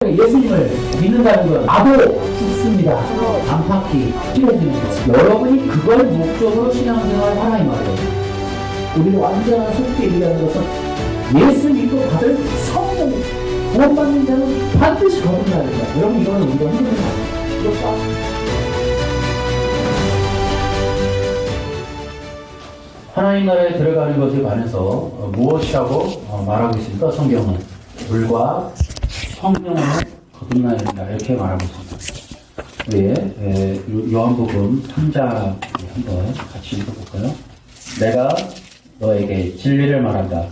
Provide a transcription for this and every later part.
예수님을 믿는다는 건 나도 죽습니다. 안팎이 찔러지는 것. 여러분이 그걸 목적으로 신앙생활을 하라 이 말이에요. 우리는 완전한 속죄일이라는 것은 예수 믿고 받을 성령 구원받는 자는 반드시 거듭나야 된다. 여러분 이거는 우리가 흔들리는 거 아니에요. 그렇다. 하나님 나라에 들어가는 것에 관해서 무엇이라고 말하고 있습니까? 성경은 물과 성령으로 거듭나야 된다 이렇게 말하고 있습니다. 우리 요한복음 3장 한번 같이 읽어볼까요? 내가 너에게 진리를 말한다.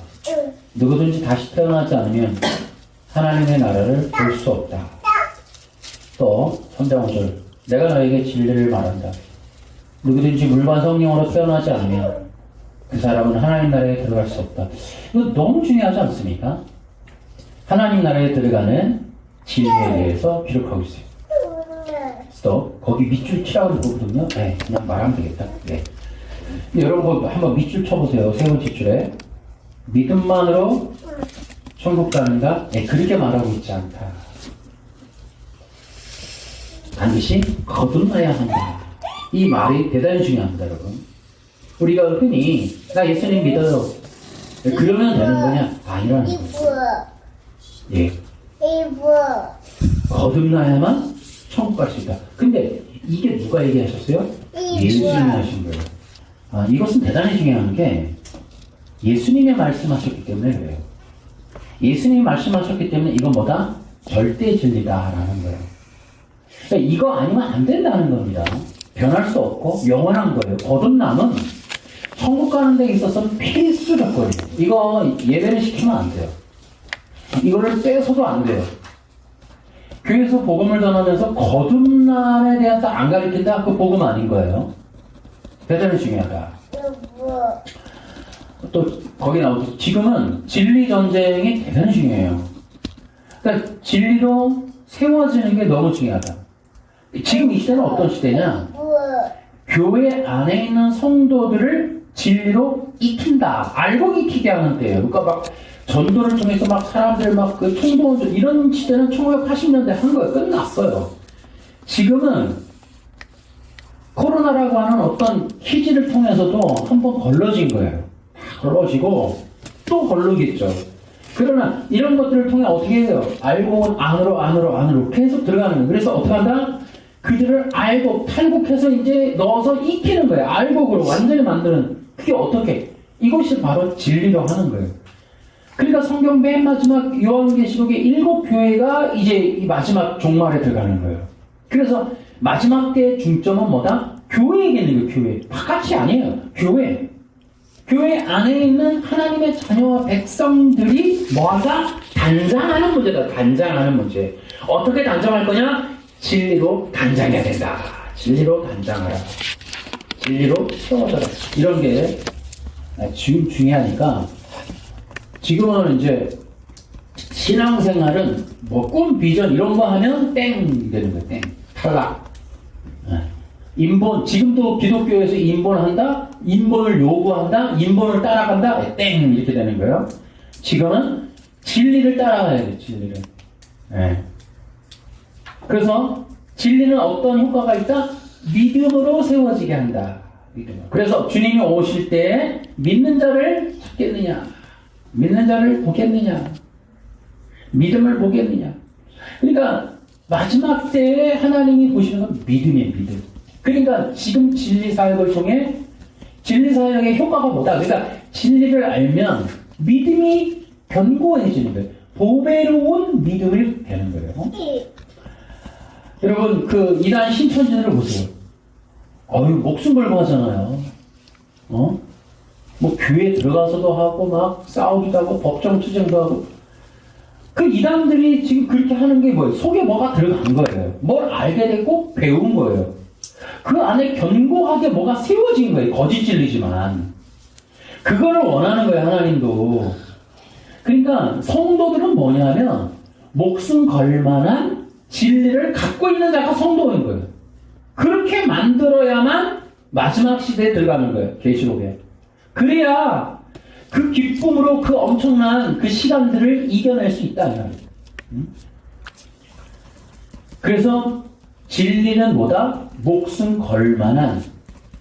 누구든지 다시 태어나지 않으면 하나님의 나라를 볼 수 없다. 또 3장 5절 내가 너에게 진리를 말한다. 누구든지 물과 성령으로 태어나지 않으면 그 사람은 하나님 나라에 들어갈 수 없다. 이거 너무 중요하지 않습니까? 하나님 나라에 들어가는 진리에 대해서 기록하고 있어요. 스톱. 거기 밑줄 치라고 그러거든요. 네, 그냥 말하면 되겠다. 네. 여러분 한번 밑줄 쳐보세요. 세 번째 줄에 믿음만으로 천국 가는가? 네, 그렇게 말하고 있지 않다. 반드시 거듭나야 한다. 이 말이 대단히 중요합니다, 여러분. 우리가 흔히 나 예수님 믿어요. 그러면 되는 거냐? 아니라는 거예요. 예. 거듭나야만 천국 갈 수 있다. 근데 이게 누가 얘기하셨어요? 예수님이 하신 거예요. 이것은 대단히 중요한 게 예수님이 말씀하셨기 때문에 그래요. 예수님이 말씀하셨기 때문에 이건 뭐다? 절대 진리다라는 거예요. 그러니까 이거 아니면 안 된다는 겁니다. 변할 수 없고 영원한 거예요. 거듭남은 천국 가는 데 있어서는 필수 조건이에요. 이거 예배는 시키면 안 돼요. 이거를 떼서도 안 돼요. 교회에서 복음을 전하면서 거듭남에 대한 딱 안 가르친다? 그 복음 아닌 거예요. 대단히 중요하다. 또 거기 나오죠. 지금은 진리 전쟁이 대단히 중요해요. 그러니까 진리로 세워지는 게 너무 중요하다. 지금 이 시대는 어떤 시대냐? 교회 안에 있는 성도들을 진리로 익힌다. 알고 익히게 하는 때예요. 그러니까 막 전도를 통해서 막 사람들 막 그 통보 이런 시대는 1980년대 한 거예요. 끝났어요. 지금은 코로나라고 하는 어떤 희지를 통해서도 한번 걸러진 거예요. 걸러지고 또 걸르겠죠. 그러나 이런 것들을 통해 어떻게 해요? 알고 안으로 계속 들어가는 거예요. 그래서 어떻게 한다? 그들을 알고 탈곡해서 이제 넣어서 익히는 거예요. 알곡으로 완전히 만드는. 그게 어떻게? 이것이 바로 진리로 하는 거예요. 그러니까 성경 맨 마지막 요한계시록의 7교회가 이제 이 마지막 종말에 들어가는 거예요. 그래서 마지막 때의 중점은 뭐다? 교회에게 있는 거예요. 교회. 바깥이 아니에요. 교회. 교회 안에 있는 하나님의 자녀와 백성들이 뭐하다? 단장하는 문제다. 단장하는 문제. 어떻게 단장할 거냐? 진리로 단장해야 된다. 진리로 단장하라. 진리로 세워져라. 이런 게 지금 중요하니까 지금은 이제 신앙생활은 뭐 꿈, 비전 이런 거 하면 땡 되는 거예요. 땡. 탈락. 인본, 지금도 기독교에서 인본한다? 인본을 요구한다? 인본을 따라간다? 땡 이렇게 되는 거예요. 지금은 진리를 따라가야 돼요. 진리를. 네. 그래서 진리는 어떤 효과가 있다? 믿음으로 세워지게 한다. 믿음. 그래서 주님이 오실 때 믿는 자를 찾겠느냐? 믿는 자를 보겠느냐? 믿음을 보겠느냐? 그러니까 마지막 때에 하나님이 보시는 건 믿음이에요. 믿음. 그러니까 지금 진리 사역을 통해 진리 사역의 효과가 뭐다? 그러니까 진리를 알면 믿음이 견고해지는 거예요. 보배로운 믿음을 되는 거예요. 여러분 그 이단 신천지들을 보세요. 목숨 걸고 하잖아요. 뭐 교회 들어가서도 하고 막 싸우기도 하고 법정 투쟁도 하고. 그 이단들이 지금 그렇게 하는 게 뭐예요? 속에 뭐가 들어간 거예요. 뭘 알게 되고 배운 거예요. 그 안에 견고하게 뭐가 세워진 거예요. 거짓 진리지만. 그거를 원하는 거예요. 하나님도. 그러니까 성도들은 뭐냐면 목숨 걸 만한 진리를 갖고 있는 자가 성도인 거예요. 그렇게 만들어야만 마지막 시대에 들어가는 거예요. 계시록에. 그래야 그 기쁨으로 그 엄청난 그 시간들을 이겨낼 수 있다. 그래서 진리는 뭐다? 목숨 걸만한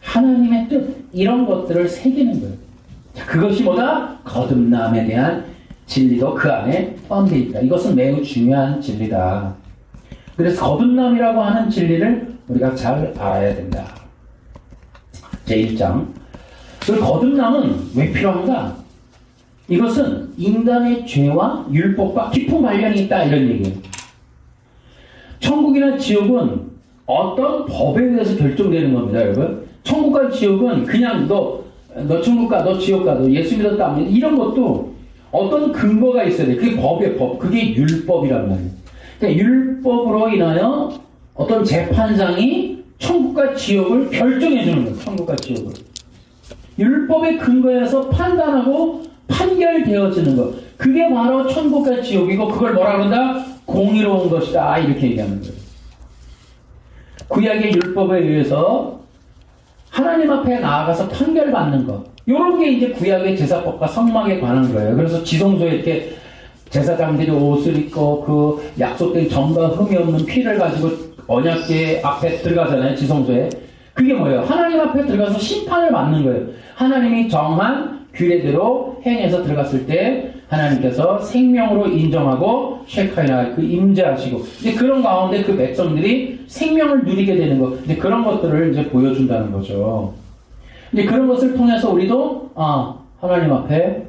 하나님의 뜻, 이런 것들을 새기는 거예요. 자, 그것이 뭐다? 거듭남에 대한 진리도 그 안에 포함되어 있다. 이것은 매우 중요한 진리다. 그래서 거듭남이라고 하는 진리를 우리가 잘 알아야 된다. 제1장. 그 거듭남은 왜 필요한가? 이것은 인간의 죄와 율법과 깊은 관련이 있다, 이런 얘기예요. 천국이나 지옥은 어떤 법에 의해서 결정되는 겁니다, 여러분. 천국과 지옥은 그냥 너 천국 가, 너 지옥 가, 너 예수 믿었다, 이런 것도 어떤 근거가 있어야 돼. 그게 법이에요, 법. 그게 율법이란 말이에요. 그러니까 율법으로 인하여 어떤 재판장이 천국과 지옥을 결정해 주는 거예요. 천국과 지옥을. 율법의 근거에서 판단하고 판결되어지는 것. 그게 바로 천국과 지옥이고, 그걸 뭐라 그런다? 공의로운 것이다. 이렇게 얘기하는 거예요. 구약의 율법에 의해서 하나님 앞에 나아가서 판결받는 것. 요런 게 이제 구약의 제사법과 성막에 관한 거예요. 그래서 지성소에 이렇게 제사장들이 옷을 입고 그 약속된 정과 흠이 없는 피를 가지고 언약궤 앞에 들어가잖아요. 지성소에. 그게 뭐예요? 하나님 앞에 들어가서 심판을 받는 거예요. 하나님이 정한 규례대로 행해서 들어갔을 때 하나님께서 생명으로 인정하고 쉐카이나 그 임재하시고, 이제 그런 가운데 그 백성들이 생명을 누리게 되는 것, 이제 그런 것들을 이제 보여준다는 거죠. 이제 그런 것을 통해서 우리도 하나님 앞에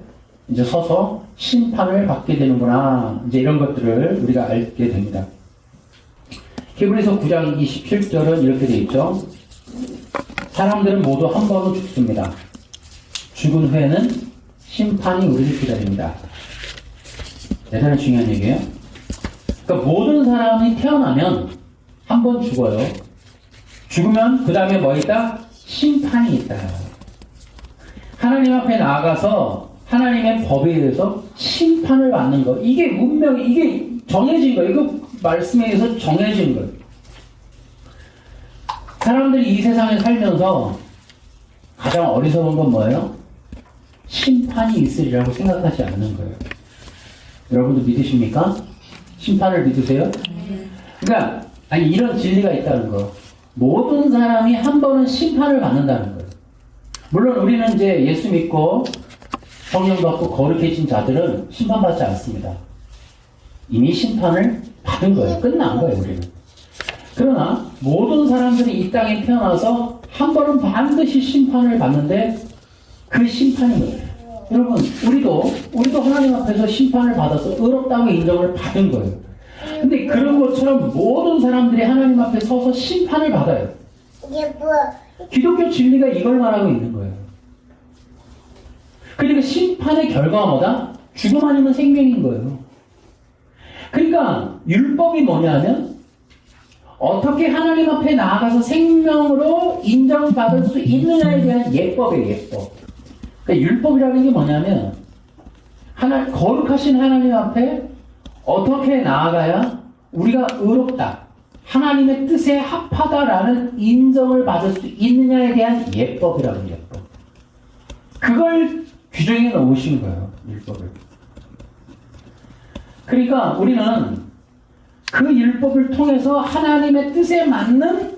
이제 서서 심판을 받게 되는구나, 이제 이런 것들을 우리가 알게 됩니다. 히브리서 9장 27절은 이렇게 되어 있죠. 사람들은 모두 한 번은 죽습니다. 죽은 후에는 심판이 우리를 기다립니다. 대단히 중요한 얘기예요. 그러니까 모든 사람이 태어나면 한 번 죽어요. 죽으면 그 다음에 뭐 있다? 심판이 있다. 하나님 앞에 나아가서 하나님의 법에 의해서 심판을 받는 거. 이게 운명이, 이게 정해진 거예요. 이거 말씀에 의해서 정해진 거예요. 사람들이 이 세상에 살면서 가장 어리석은 건 뭐예요? 심판이 있으리라고 생각하지 않는 거예요. 여러분도 믿으십니까? 심판을 믿으세요? 그러니까 이런 진리가 있다는 거. 모든 사람이 한 번은 심판을 받는다는 거예요. 물론 우리는 이제 예수 믿고 성령 받고 거룩해진 자들은 심판받지 않습니다. 이미 심판을 받은 거예요. 끝난 거예요, 우리는. 그러나 모든 사람들이 이 땅에 태어나서 한 번은 반드시 심판을 받는데, 그 심판이 뭐예요? 여러분, 우리도 하나님 앞에서 심판을 받아서 의롭다고 인정을 받은 거예요. 근데 그런 것처럼 모든 사람들이 하나님 앞에 서서 심판을 받아요. 이게 뭐야? 기독교 진리가 이걸 말하고 있는 거예요. 그러니까 심판의 결과가 뭐다? 죽음 아니면 생명인 거예요. 그러니까 율법이 뭐냐면 어떻게 하나님 앞에 나아가서 생명으로 인정받을 수 있느냐에 대한 예법이에요, 예법. 그러니까 율법이라는 게 뭐냐면 거룩하신 하나님 앞에 어떻게 나아가야 우리가 의롭다, 하나님의 뜻에 합하다라는 인정을 받을 수 있느냐에 대한 예법이라는 예법. 그걸 규정해 놓으신 거예요, 율법을. 그러니까 우리는 그 율법을 통해서 하나님의 뜻에 맞는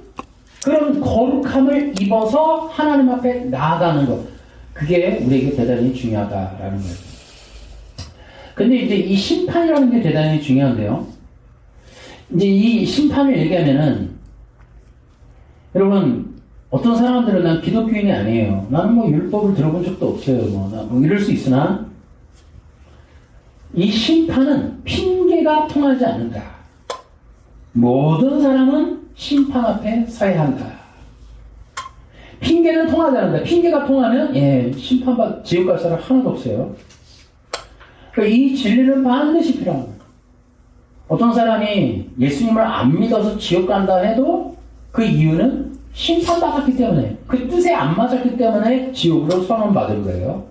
그런 거룩함을 입어서 하나님 앞에 나아가는 것. 그게 우리에게 대단히 중요하다라는 거예요. 근데 이제 이 심판이라는 게 대단히 중요한데요. 이제 이 심판을 얘기하면은, 여러분, 어떤 사람들은 난 기독교인이 아니에요. 나는 뭐 율법을 들어본 적도 없어요. 뭐 이럴 수 있으나, 이 심판은 핑계가 통하지 않는다. 모든 사람은 심판 앞에 서야 한다. 핑계는 통하지 않는다. 핑계가 통하면 심판받 지옥 갈 사람 하나도 없어요. 그러니까 이 진리는 반드시 필요한 거예요. 어떤 사람이 예수님을 안 믿어서 지옥 간다 해도 그 이유는 심판받았기 때문에, 그 뜻에 안 맞았기 때문에 지옥으로 선언받은 거예요.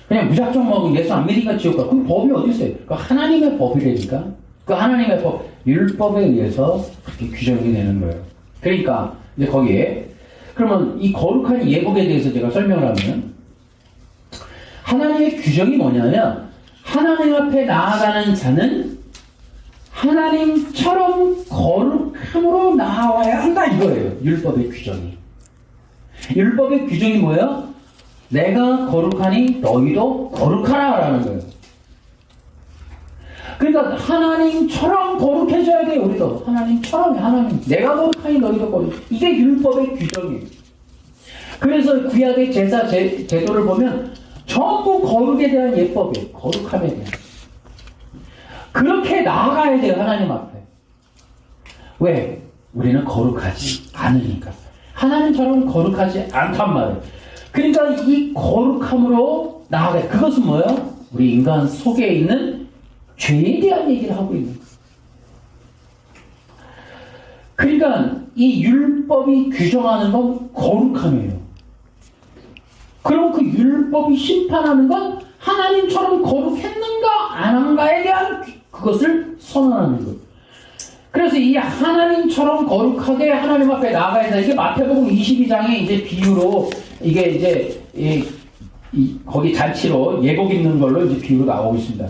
그냥 무작정 뭐 예수 안 믿으니까 지옥 가. 그 법이 어디 있어요? 그 하나님의 법이라니까. 그 하나님의 법, 율법에 의해서 그렇게 규정이 되는 거예요. 그러니까 이제 거기에, 그러면 이 거룩한 예복에 대해서 제가 설명을 하면, 하나님의 규정이 뭐냐면, 하나님 앞에 나아가는 자는 하나님처럼 거룩함으로 나아와야 한다 이거예요. 율법의 규정이. 율법의 규정이 뭐예요? 내가 거룩하니 너희도 거룩하라라는 거예요. 그러니까 하나님처럼 거룩해져야 돼요. 우리도 하나님처럼. 하나님 내가 거룩하니 너희도 거룩. 이게 율법의 규정이에요. 그래서 구약의 제사 제도를 보면 전부 거룩에 대한 예법이에요. 거룩함에 대한. 그렇게 나아가야 돼요. 하나님 앞에. 왜? 우리는 거룩하지 않으니까. 하나님처럼 거룩하지 않단 말이에요. 그러니까 이 거룩함으로 나아가요. 그것은 뭐예요? 우리 인간 속에 있는 죄에 대한 얘기를 하고 있는 거예요. 그러니까 이 율법이 규정하는 건 거룩함이에요. 그럼 그 율법이 심판하는 건 하나님처럼 거룩했는가 안 한가에 대한 그것을 선언하는 거예요. 그래서 이 하나님처럼 거룩하게 하나님 앞에 나아가야 돼. 이게 마태복음 22장에 이제 비유로 이게 이제 거기 잔치로 예복 입는 걸로 이제 비유로 나오고 있습니다.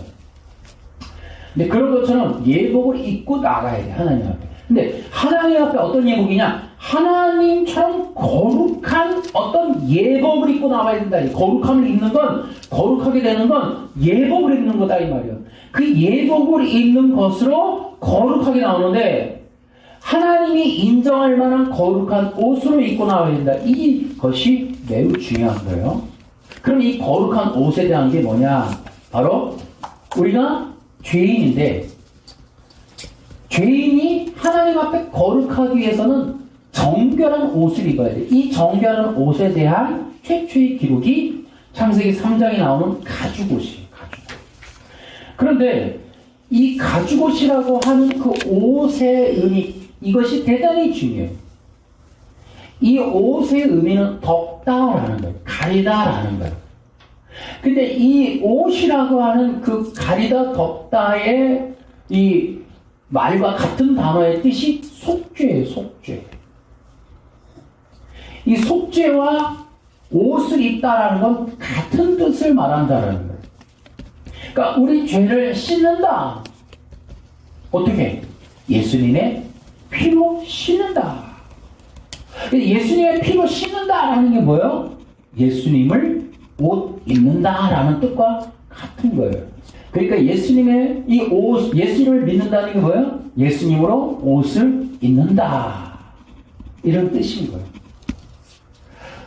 근데 그런 것처럼 예복을 입고 나가야 돼. 하나님 앞에. 근데 하나님 앞에 어떤 예복이냐? 하나님처럼 거룩한 어떤 예복을 입고 나와야 된다. 거룩함을 입는 건, 거룩하게 되는 건 예복을 입는 거다 이 말이야. 그 예복을 입는 것으로 거룩하게 나오는데 하나님이 인정할 만한 거룩한 옷으로 입고 나와야 된다. 이것이 매우 중요한 거예요. 그럼 이 거룩한 옷에 대한 게 뭐냐? 바로 우리가 죄인인데 죄인이 하나님 앞에 거룩하기 위해서는 정결한 옷을 입어야 돼. 이 정결한 옷에 대한 최초의 기록이 창세기 3장에 나오는 가죽옷이에요. 가죽옷. 그런데 이 가죽옷이라고 하는 그 옷의 의미, 이것이 대단히 중요해요. 이 옷의 의미는 덮다라는 거예요. 가리다라는 거예요. 근데 이 옷이라고 하는 그 가리다, 덮다의 이 말과 같은 단어의 뜻이 속죄예요. 속죄. 이 속죄와 옷을 입다라는 건 같은 뜻을 말한다라는 거예요. 그러니까 우리 죄를 씻는다. 어떻게? 예수님의 피로 씻는다. 예수님의 피로 씻는다라는 게 뭐예요? 예수님을 옷 입는다라는 뜻과 같은 거예요. 그러니까 예수님의 이 옷, 예수님을 믿는다는 게 뭐예요? 예수님으로 옷을 입는다. 이런 뜻인 거예요.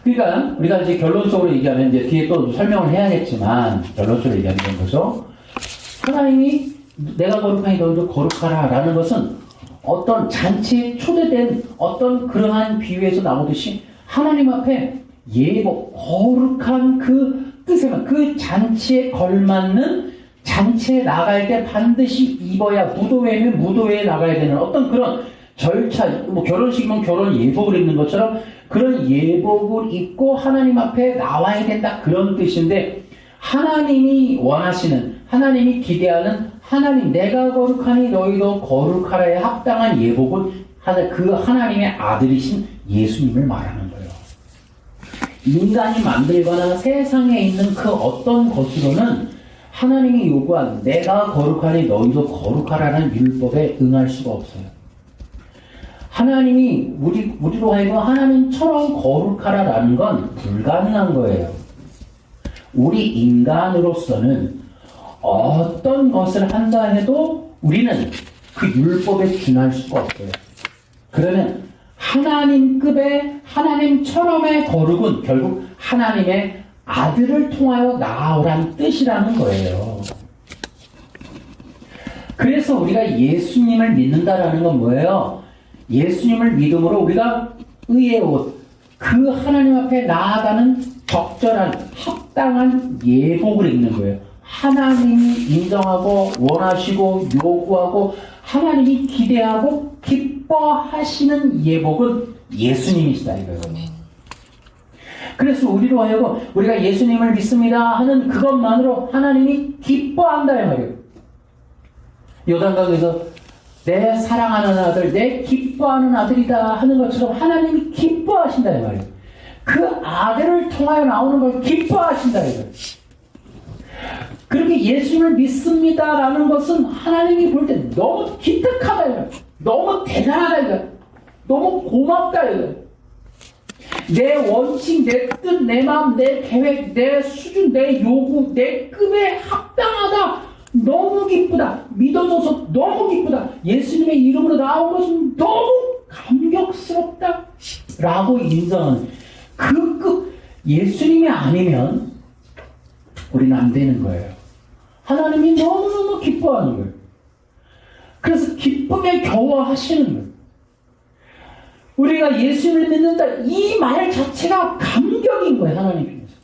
그러니까 우리가 이제 결론적으로 얘기하면 이제 뒤에 또 설명을 해야겠지만 결론적으로 얘기하는 거죠. 하나님이 내가 거룩하니 너희도 거룩하라 라는 것은 어떤 잔치에 초대된 어떤 그러한 비유에서 나오듯이 하나님 앞에 예복, 거룩한 그 뜻에만 그 잔치에 걸맞는 잔치에 나갈 때 반드시 입어야 무도회면 무도회에 나가야 되는 어떤 그런 절차, 뭐 결혼식이면 결혼 예복을 입는 것처럼 그런 예복을 입고 하나님 앞에 나와야 된다 그런 뜻인데 하나님이 원하시는 하나님이 기대하는 하나님 내가 거룩하니 너희도 거룩하라에 합당한 예복은 그 하나님의 아들이신 예수님을 말하는 거예요. 인간이 만들거나 세상에 있는 그 어떤 것으로는 하나님이 요구한 내가 거룩하니 너희도 거룩하라는 율법에 응할 수가 없어요. 하나님이 우리로 하여금 하나님처럼 거룩하라라는 건 불가능한 거예요. 우리 인간으로서는 어떤 것을 한다 해도 우리는 그 율법에 준할 수가 없어요. 그러면 하나님급의 하나님처럼의 거룩은 결국 하나님의 아들을 통하여 나아오란 뜻이라는 거예요. 그래서 우리가 예수님을 믿는다라는 건 뭐예요? 예수님을 믿음으로 우리가 의의 옷, 그 하나님 앞에 나아가는 적절한 합당한 예복을 입는 거예요. 하나님이 인정하고 원하시고 요구하고 하나님이 기대하고 기뻐하시는 예복은 예수님이시다 이거예요. 그래서 우리로 하여금 우리가 예수님을 믿습니다 하는 그것만으로 하나님이 기뻐한다 이 말이에요. 요단강에서 내 사랑하는 아들, 내 기뻐하는 아들이다 하는 것처럼 하나님이 기뻐하신다 이 말이에요. 그 아들을 통하여 나오는 걸 기뻐하신다 이거예요. 그렇게 예수님을 믿습니다라는 것은 하나님이 볼 때 너무 기특하다 이거야. 너무 대단하다 이거야. 너무 고맙다 이거야. 내 원칙, 내 뜻, 내 마음, 내 계획, 내 수준, 내 요구, 내 급에 합당하다. 너무 기쁘다. 믿어줘서 너무 기쁘다. 예수님의 이름으로 나온 것은 너무 감격스럽다. 라고 인정하는 그 급. 예수님이 아니면 우리는 안 되는 거예요. 하나님이 너무너무 기뻐하는 거예요. 그래서 기쁨에 겨워 하시는 거예요. 우리가 예수님을 믿는다 이 말 자체가 감격인 거예요. 하나님 입장에서.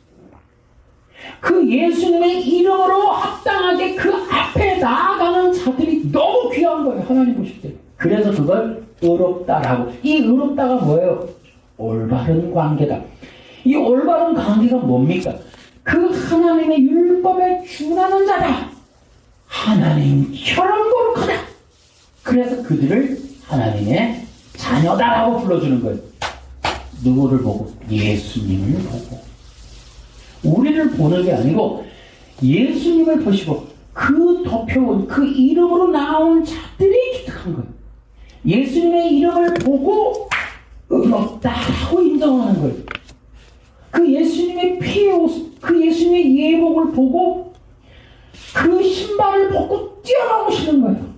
그 예수님의 이름으로 합당하게 그 앞에 나아가는 자들이 너무 귀한 거예요. 하나님 보실 때. 그래서 그걸 의롭다라고. 이 의롭다가 뭐예요? 올바른 관계다. 이 올바른 관계가 뭡니까? 그 하나님의 율법에 준하는 자다. 하나님처럼 거룩하다. 그래서 그들을 하나님의 자녀다라고 불러주는 거예요. 누구를 보고? 예수님을 보고. 우리를 보는 게 아니고 예수님을 보시고 그 덮여온 그 이름으로 나온 자들이 기특한 거예요. 예수님의 이름을 보고 의롭다라고 인정하는 거예요. 그 예수님의 피의 옷, 그 예수님의 예복을 보고 그 신발을 벗고 뛰어나오시는 거예요.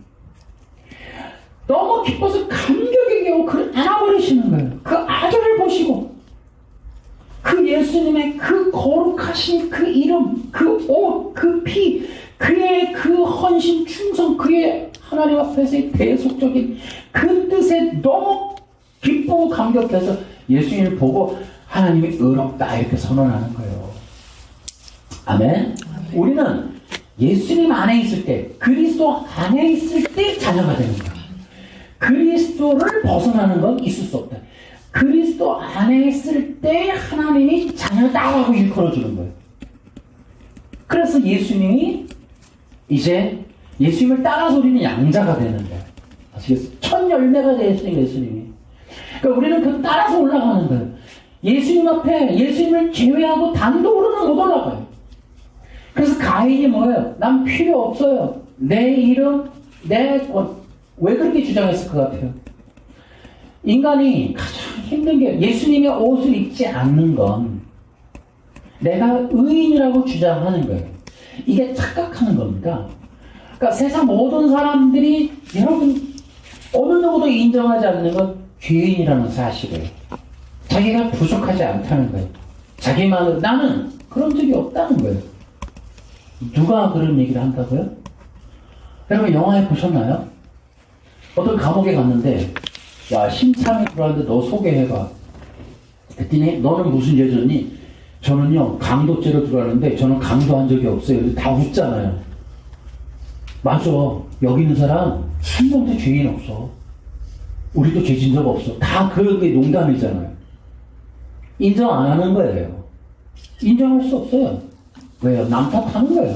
너무 기뻐서 감격에 겨워 그를 안아버리시는 거예요. 그 아들을 보시고 그 예수님의 그 거룩하신 그 이름, 그 옷, 그 피, 그의 그 헌신, 충성, 그의 하나님 앞에서의 대속적인 그 뜻에 너무 기쁘고 감격해서 예수님을 보고 하나님이 의롭다 이렇게 선언하는 거예요. 아멘? 우리는 예수님 안에 있을 때, 그리스도 안에 있을 때 자녀가 되는 거예요. 그리스도를 벗어나는 건 있을 수 없다. 그리스도 안에 있을 때 하나님이 자녀다라고 일컬어주는 거예요. 그래서 예수님이 이제 예수님을 따라서 우리는 양자가 되는 거예요. 아시겠어요? 첫 열매가 되시는 예수님이. 그러니까 우리는 그 따라서 올라가는 거예요. 예수님 앞에 예수님을 제외하고 단독으로는 못 올라가요. 그래서 가인이 뭐예요? 난 필요 없어요. 내 이름, 내 권. 왜 그렇게 주장했을 것 같아요? 인간이 가장 힘든 게 예수님의 옷을 입지 않는 건 내가 의인이라고 주장하는 거예요. 이게 착각하는 겁니다. 그러니까 세상 모든 사람들이 여러분 어느 누구도 인정하지 않는 건 죄인이라는 사실이에요. 자기가 부족하지 않다는 거예요. 자기만으로 나는 그런 적이 없다는 거예요. 누가 그런 얘기를 한다고요? 여러분 영화에 보셨나요? 어떤 감옥에 갔는데 야 심창이 들어왔는데 너 소개해봐. 그랬더니 너는 무슨 죄졌니? 저는요 강도죄로 들어왔는데 저는 강도한 적이 없어요. 다 웃잖아요. 맞아. 여기 있는 사람 한 명도 죄인 없어. 우리도 죄진 적 없어. 다 그런 게 농담이잖아요. 인정 안 하는 거예요. 인정할 수 없어요. 왜요? 남 탓하는 거예요.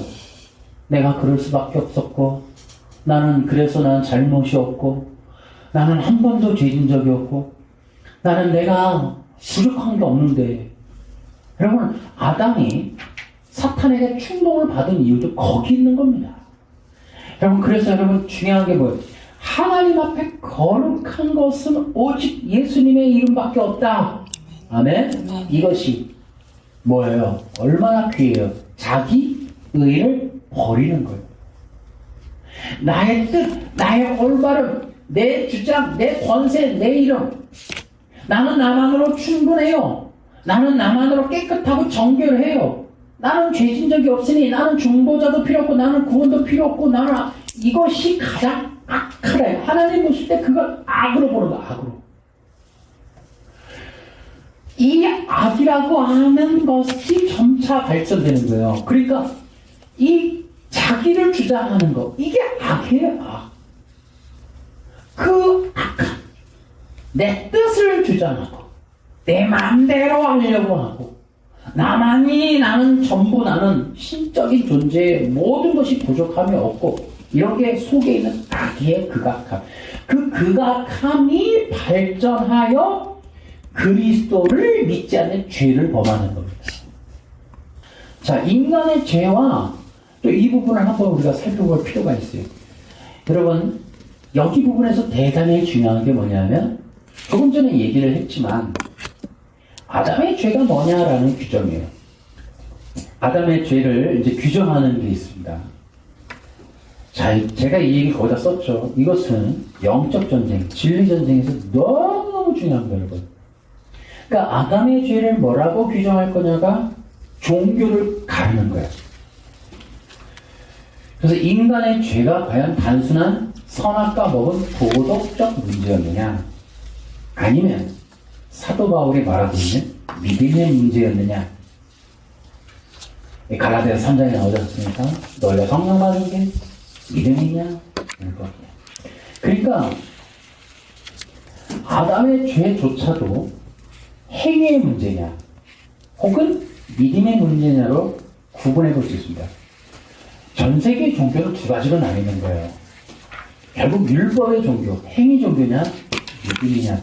내가 그럴 수밖에 없었고 그래서 나는 잘못이 없고 나는 한 번도 죄진 적이 없고 나는 내가 부족한 게 없는데. 여러분 아담이 사탄에게 충동을 받은 이유도 거기 있는 겁니다. 여러분 그래서 여러분 중요한 게 뭐예요? 하나님 앞에 거룩한 것은 오직 예수님의 이름밖에 없다. 아멘? 이것이 뭐예요? 얼마나 귀해요? 자기 의를 버리는 거예요. 나의 뜻, 나의 올바름, 내 주장, 내 권세, 내 이름. 나는 나만으로 충분해요. 나는 나만으로 깨끗하고 정결해요. 나는 죄진 적이 없으니 나는 중보자도 필요 없고 나는 구원도 필요 없고 나는 이것이 가장 악하래. 하나님 보실 때 그걸 악으로 보는 거야. 악으로. 이 악이라고 하는 것이 점차 발전되는 거예요. 그러니까 이 자기를 주장하는 거 이게 악이에요. 악. 그 악한 내 뜻을 주장하고 내 마음대로 하려고 하고 나는 전부 신적인 존재의 모든 것이 부족함이 없고 이런 게 속에 있는 악의 극악함. 그 극악함이 발전하여 그리스도를 믿지 않는 죄를 범하는 겁니다. 자, 인간의 죄와 또 이 부분을 한번 우리가 살펴볼 필요가 있어요. 여러분, 여기 부분에서 대단히 중요한 게 뭐냐면, 조금 전에 얘기를 했지만, 아담의 죄가 뭐냐라는 규정이에요. 아담의 죄를 이제 규정하는 게 있습니다. 자, 제가 이 얘기 거기다 썼죠. 이것은 영적 전쟁, 진리 전쟁에서 너무너무 중요한 거예요, 여러분. 그러니까 아담의 죄를 뭐라고 규정할 거냐가 종교를 가르는 거예요. 그래서 인간의 죄가 과연 단순한 선악과 먹은 도덕적 문제였느냐, 아니면 사도 바울이 말하고 있는 믿음의 문제였느냐. 갈라디아서 3장에 나오지 않습니까? 너희가 성령 받은 게 믿음이냐? 그러니까 아담의 죄조차도 행위의 문제냐 혹은 믿음의 문제냐로 구분해 볼 수 있습니다. 전 세계 종교는 두 가지로 나뉘는 거예요. 결국 율법의 종교, 행위 종교냐 믿음이냐.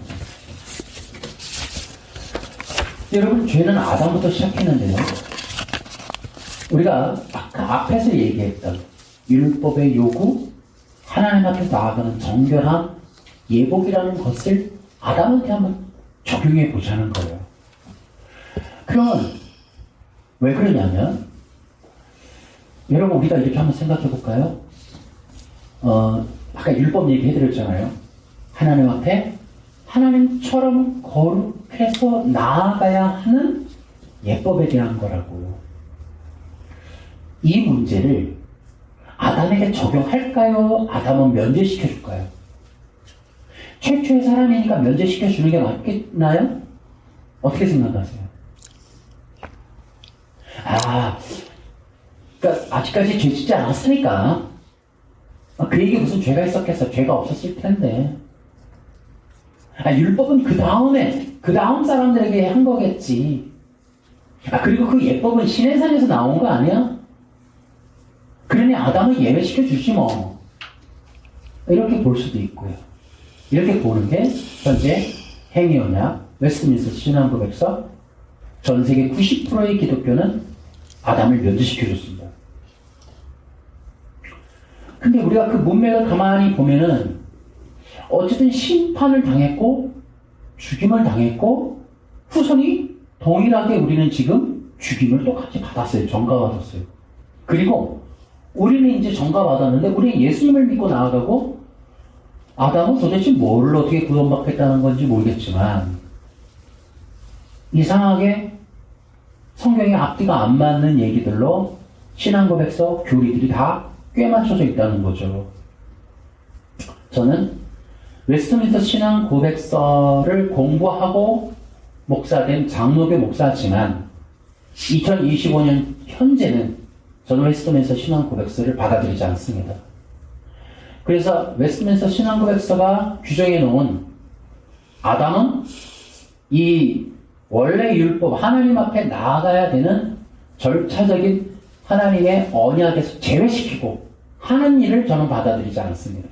여러분, 죄는 아담부터 시작했는데요, 우리가 아까 앞에서 얘기했던 율법의 요구, 하나님 앞에 나아가는 정결한 예복이라는 것을 아담한테 한번 적용해 보자는 거예요. 그러면 왜 그러냐면, 여러분, 우리가 이렇게 한번 생각해 볼까요? 아까 율법 얘기 해드렸잖아요. 하나님 앞에 하나님처럼 거룩해서 나아가야 하는 예법에 대한 거라고. 이 문제를 아담에게 적용할까요? 아담은 면제시켜줄까요? 최초의 사람이니까 면제시켜주는 게 맞겠나요? 어떻게 생각하세요? 그러니까 아직까지 죄 짓지 않았으니까 그에게 무슨 죄가 있었겠어? 죄가 없었을 텐데. 율법은 그 다음 사람들에게 한 거겠지. 그리고 그 예법은 시내산에서 나온 거 아니야? 그러니 아담을 예외시켜 주지 뭐. 이렇게 볼 수도 있고요. 이렇게 보는 게 현재 행위언약, 웨스트민스터 신앙고백서, 전 세계 90%의 기독교는 아담을 면제시켜 줬습니다. 근데 우리가 그 문맥을 가만히 보면은 어쨌든 심판을 당했고 죽임을 당했고 후손이 동일하게 우리는 지금 죽임을 똑같이 받았어요. 전가받았어요. 그리고 우리는 이제 전가받았는데 우리는 예수님을 믿고 나아가고, 아담은 도대체 뭐를 어떻게 구원받겠다는 건지 모르겠지만 이상하게 성경의 앞뒤가 안 맞는 얘기들로 신앙고백서 교리들이 다 꽤 맞춰져 있다는 거죠. 저는 웨스트민스터 신앙고백서를 공부하고 목사된 장로교 목사지만 2025년 현재는 저는 웨스트민스터 신앙고백서를 받아들이지 않습니다. 그래서 웨스트민스터 신앙고백서가 규정해 놓은 아담은 이 원래 율법, 하나님 앞에 나아가야 되는 절차적인 하나님의 언약에서 제외시키고 하는 일을 저는 받아들이지 않습니다.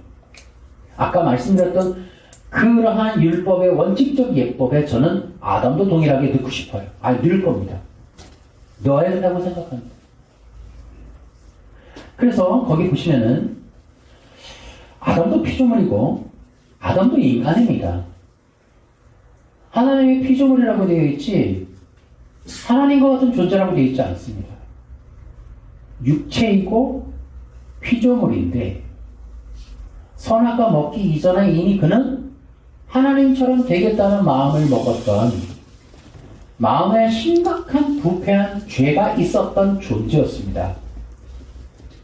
아까 말씀드렸던 그러한 율법의 원칙적 예법에 저는 아담도 동일하게 넣고 싶어요. 넣을 겁니다. 넣어야 된다고 생각합니다. 그래서 거기 보시면은 아담도 피조물이고 아담도 인간입니다. 하나님의 피조물이라고 되어 있지 하나님과 같은 존재라고 되어 있지 않습니다. 육체이고 피조물인데 선악과 먹기 이전에 이미 그는 하나님처럼 되겠다는 마음을 먹었던, 마음에 심각한 부패한 죄가 있었던 존재였습니다.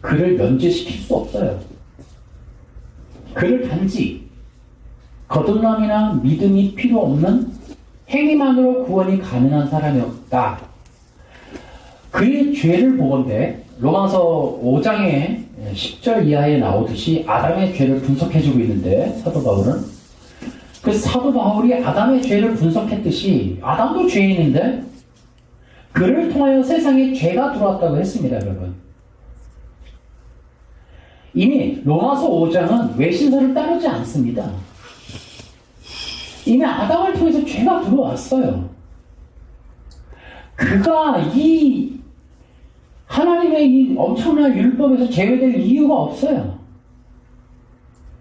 그를 면제시킬 수 없어요. 그를 단지 거듭남이나 믿음이 필요 없는 행위만으로 구원이 가능한 사람이었다. 그의 죄를 보건대 로마서 5장의 10절 이하에 나오듯이 아담의 죄를 분석해주고 있는데, 사도 바울은 그 사도 바울이 아담의 죄를 분석했듯이 아담도 죄인인데 그를 통하여 세상에 죄가 들어왔다고 했습니다. 여러분, 이미 로마서 5장은 외신서를 따르지 않습니다. 이미 아담을 통해서 죄가 들어왔어요. 그가 이 하나님의 이 엄청난 율법에서 제외될 이유가 없어요.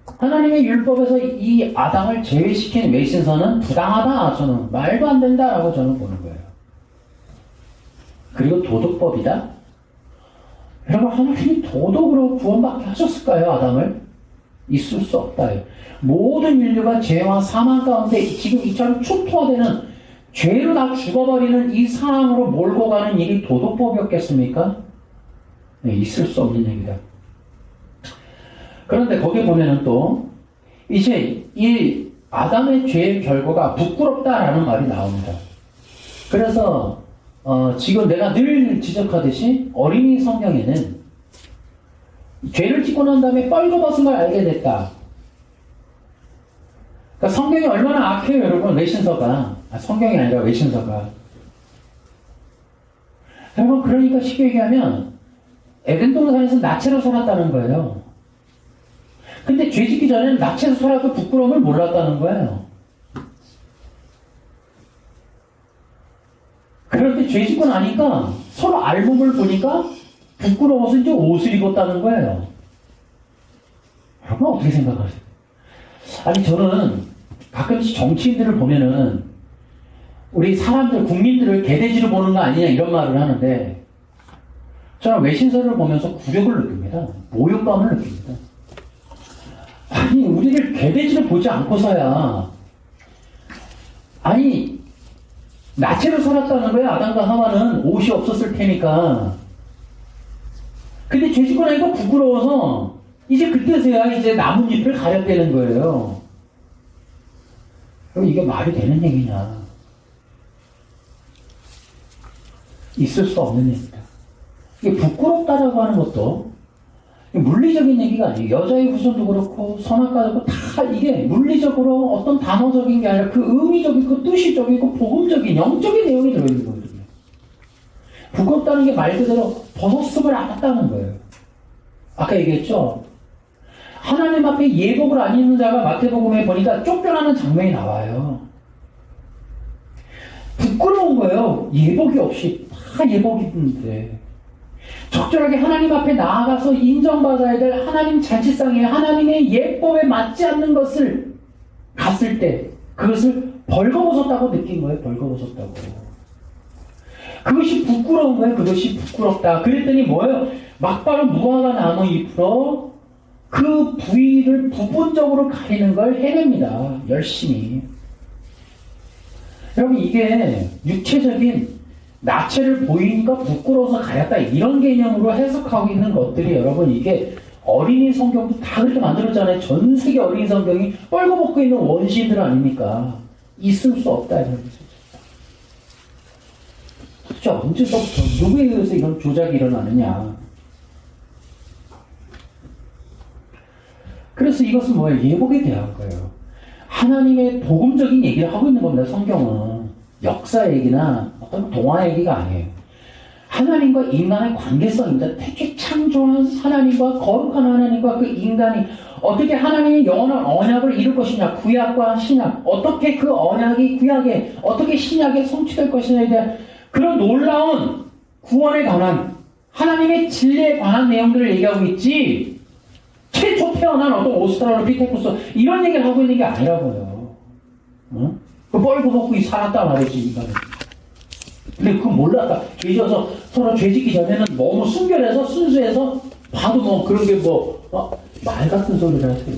하나님의 율법에서 이 아담을 제외시킨 외신서는 부당하다. 저는 말도 안 된다라고 저는 보는 거예요. 그리고 도덕법이다. 여러분, 하나님이 도덕으로 구원받게 하셨을까요, 아담을? 있을 수 없다요. 모든 인류가 죄와 사망 가운데 지금 이처럼 초토화되는 죄로 다 죽어버리는 이 상황으로 몰고 가는 일이 도덕법이었겠습니까? 네, 있을 수 없는 얘기다. 그런데 거기 보면은 또 이제 이 아담의 죄의 결과가 부끄럽다라는 말이 나옵니다. 그래서 지금 내가 늘 지적하듯이 어린이 성경에는 죄를 짓고 난 다음에 뻘거벗은 걸 알게 됐다. 그러니까 성경이 얼마나 악해요, 여러분. 외신서가. 성경이 아니라 외신서가. 여러분, 그러니까 쉽게 얘기하면 에덴 동산에서 나체로 살았다는 거예요. 근데 죄 짓기 전에는 나체로 살아도 부끄러움을 몰랐다는 거예요. 그런데 죄 짓고 나니까 서로 알몸을 보니까 부끄러워서 이제 옷을 입었다는 거예요. 여러분 어떻게 생각하세요? 아니 저는 가끔씩 정치인들을 보면은 우리 사람들, 국민들을 개돼지로 보는 거 아니냐 이런 말을 하는데 저는 외신서를 보면서 굴욕을 느낍니다. 모욕감을 느낍니다. 아니 우리를 개돼지로 보지 않고서야 아니 나체로 살았다는 거야. 아담과 하와는 옷이 없었을 테니까. 근데 죄 짓고 나니까 부끄러워서 이제 그때서야 이제 나뭇잎을 가렸다는 거예요. 그럼 이게 말이 되는 얘기냐? 있을 수 없는 얘기다. 이게 부끄럽다라고 하는 것도 물리적인 얘기가 아니에요. 여자의 후손도 그렇고 선악과도 다 이게 물리적으로 어떤 단어적인 게 아니라 그 의미적이고 뜻이적이고 복음적인 영적인 내용이 들어있는 거거든요. 부끄럽다는 게 말 그대로 벗었음을 알았다는 거예요. 아까 얘기했죠? 하나님 앞에 예복을 안 입는 자가 마태복음에 보니까 쫓겨나는 장면이 나와요. 부끄러운 거예요. 예복이 없이 다 예복 입는데 적절하게 하나님 앞에 나아가서 인정받아야 될 하나님 잔치상에 하나님의 예법에 맞지 않는 것을 갔을 때 그것을 벌거벗었다고 느낀 거예요. 벌거벗었다고. 그것이 부끄러운 거예요. 그것이 부끄럽다. 그랬더니 뭐예요? 막바로 무화과 나무 잎으로 그 부위를 부분적으로 가리는 걸 해냅니다. 열심히. 여러분 이게 육체적인 나체를 보이니까 부끄러워서 가렸다 이런 개념으로 해석하고 있는 것들이 여러분 이게 어린이 성경도 다 그렇게 만들었잖아요. 전 세계 어린이 성경이 뻘거벗고 있는 원시인들 아닙니까? 있을 수 없다 이런 거죠. 도대체 언제서부터 누구에 의해서 이런 조작이 일어나느냐. 그래서 이것은 뭐예요? 예복에 대한 거예요. 하나님의 복음적인 얘기를 하고 있는 겁니다. 성경은. 역사 얘기나 어떤 동화 얘기가 아니에요. 하나님과 인간의 관계성입니다. 태초에 창조한 하나님과 거룩한 하나님과 그 인간이 어떻게 하나님의 영원한 언약을 이룰 것이냐. 구약과 신약. 어떻게 그 언약이 구약에 어떻게 신약에 성취될 것이냐에 대한 그런 놀라운 구원에 관한 하나님의 진리에 관한 내용들을 얘기하고 있지 최초 태어난 어떤 오스트랄로피테쿠스 이런 얘기를 하고 있는 게 아니라고요. 응? 그 뻘거벗고 살았다 말이지 인간은. 근데 그거 몰랐다. 죄져서 서로 죄짓기 전에는 너무 순결해서 순수해서 봐도 뭐 그런 게 말 같은 소리를 하세요.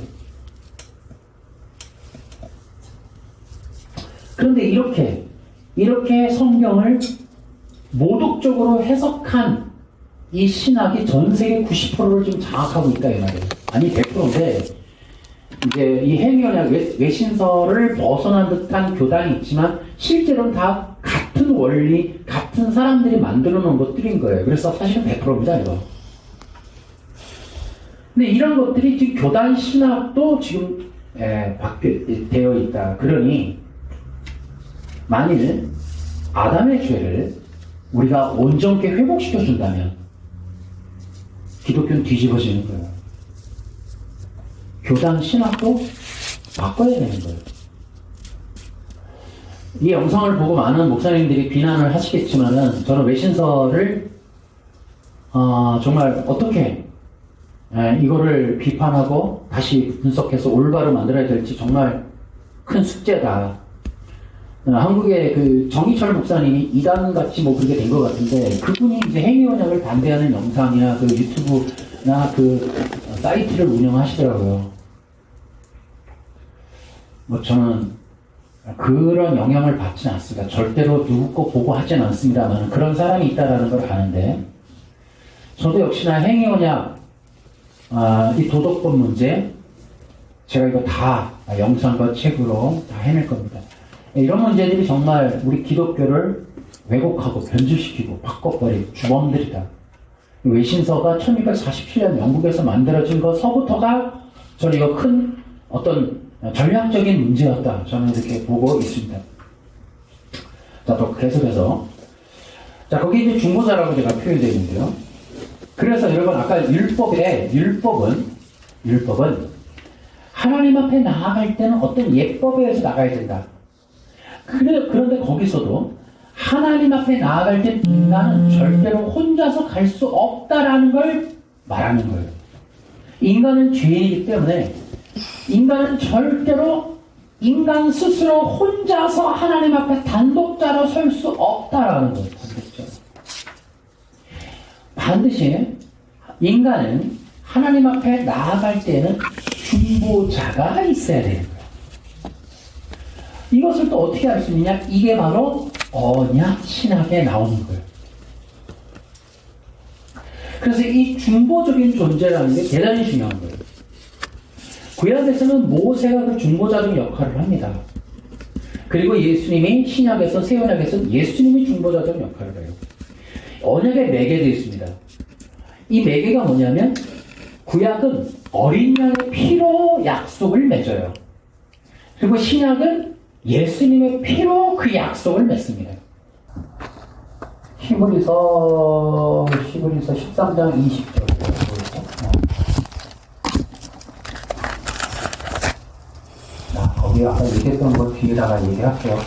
그런데 이렇게 성경을 모독적으로 해석한 이 신학이 전 세계 90%를 지금 장악하고 있다 이 말이에요. 아니 100%인데 이제 이 행위언약 외신서를 벗어난 듯한 교단이 있지만 실제로는 다 같은 원리, 같은 사람들이 만들어 놓은 것들인 거예요. 그래서 사실은 100%입니다 이거. 근데 이런 것들이 지금 교단 신학도 지금 되어 있다. 그러니 만일 아담의 죄를 우리가 온전케 회복시켜 준다면 기독교는 뒤집어지는 거예요. 교단 신학도 바꿔야 되는 거예요. 이 영상을 보고 많은 목사님들이 비난을 하시겠지만은 저는 외신서를 정말 어떻게 이거를 비판하고 다시 분석해서 올바로 만들어야 될지 정말 큰 숙제다. 한국의 그 정희철 목사님이 이단같이 뭐 그렇게 된 것 같은데, 그분이 이제 행위언약을 반대하는 영상이나 그 유튜브나 그 사이트를 운영하시더라고요. 뭐 저는 그런 영향을 받지는 않습니다. 절대로 누구 거 보고 하진 않습니다만 그런 사람이 있다는 걸 아는데, 저도 역시나 행위언약, 이 도덕법 문제, 제가 이거 다 영상과 책으로 다 해낼 겁니다. 이런 문제들이 정말 우리 기독교를 왜곡하고 변질시키고 바꿔버린 주범들이다. 외신서가 1247년 영국에서 만들어진 것서부터가 저는 이거 큰 어떤 전략적인 문제였다. 저는 이렇게 보고 있습니다. 자, 또 계속해서. 자, 거기 이제 중보자라고 제가 표현되어 있는데요. 그래서 여러분, 아까 율법은 하나님 앞에 나아갈 때는 어떤 예법에 의해서 나가야 된다. 그런데 거기서도 하나님 앞에 나아갈 때 인간은 절대로 혼자서 갈 수 없다라는 걸 말하는 거예요. 인간은 죄인이기 때문에 인간은 절대로 인간 스스로 혼자서 하나님 앞에 단독자로 설 수 없다라는 거예요. 반드시 인간은 하나님 앞에 나아갈 때는 중보자가 있어야 돼요. 이것을 또 어떻게 알 수 있느냐? 이게 바로 언약 신학에 나오는 거예요. 그래서 이 중보적인 존재라는 게 대단히 중요한 거예요. 구약에서는 모세가 그 중보자적 역할을 합니다. 그리고 예수님이 신약에서, 새 언약에서 예수님이 중보자적 역할을 해요. 언약에 매개되어 있습니다. 이 매개가 뭐냐면, 구약은 어린 양의 피로 약속을 맺어요. 그리고 신약은 예수님의 피로 그 약속을 맺습니다. 히브리서 13장 20절. 자, 거기 아까 얘기했던 거 뒤에다가 얘기할게요.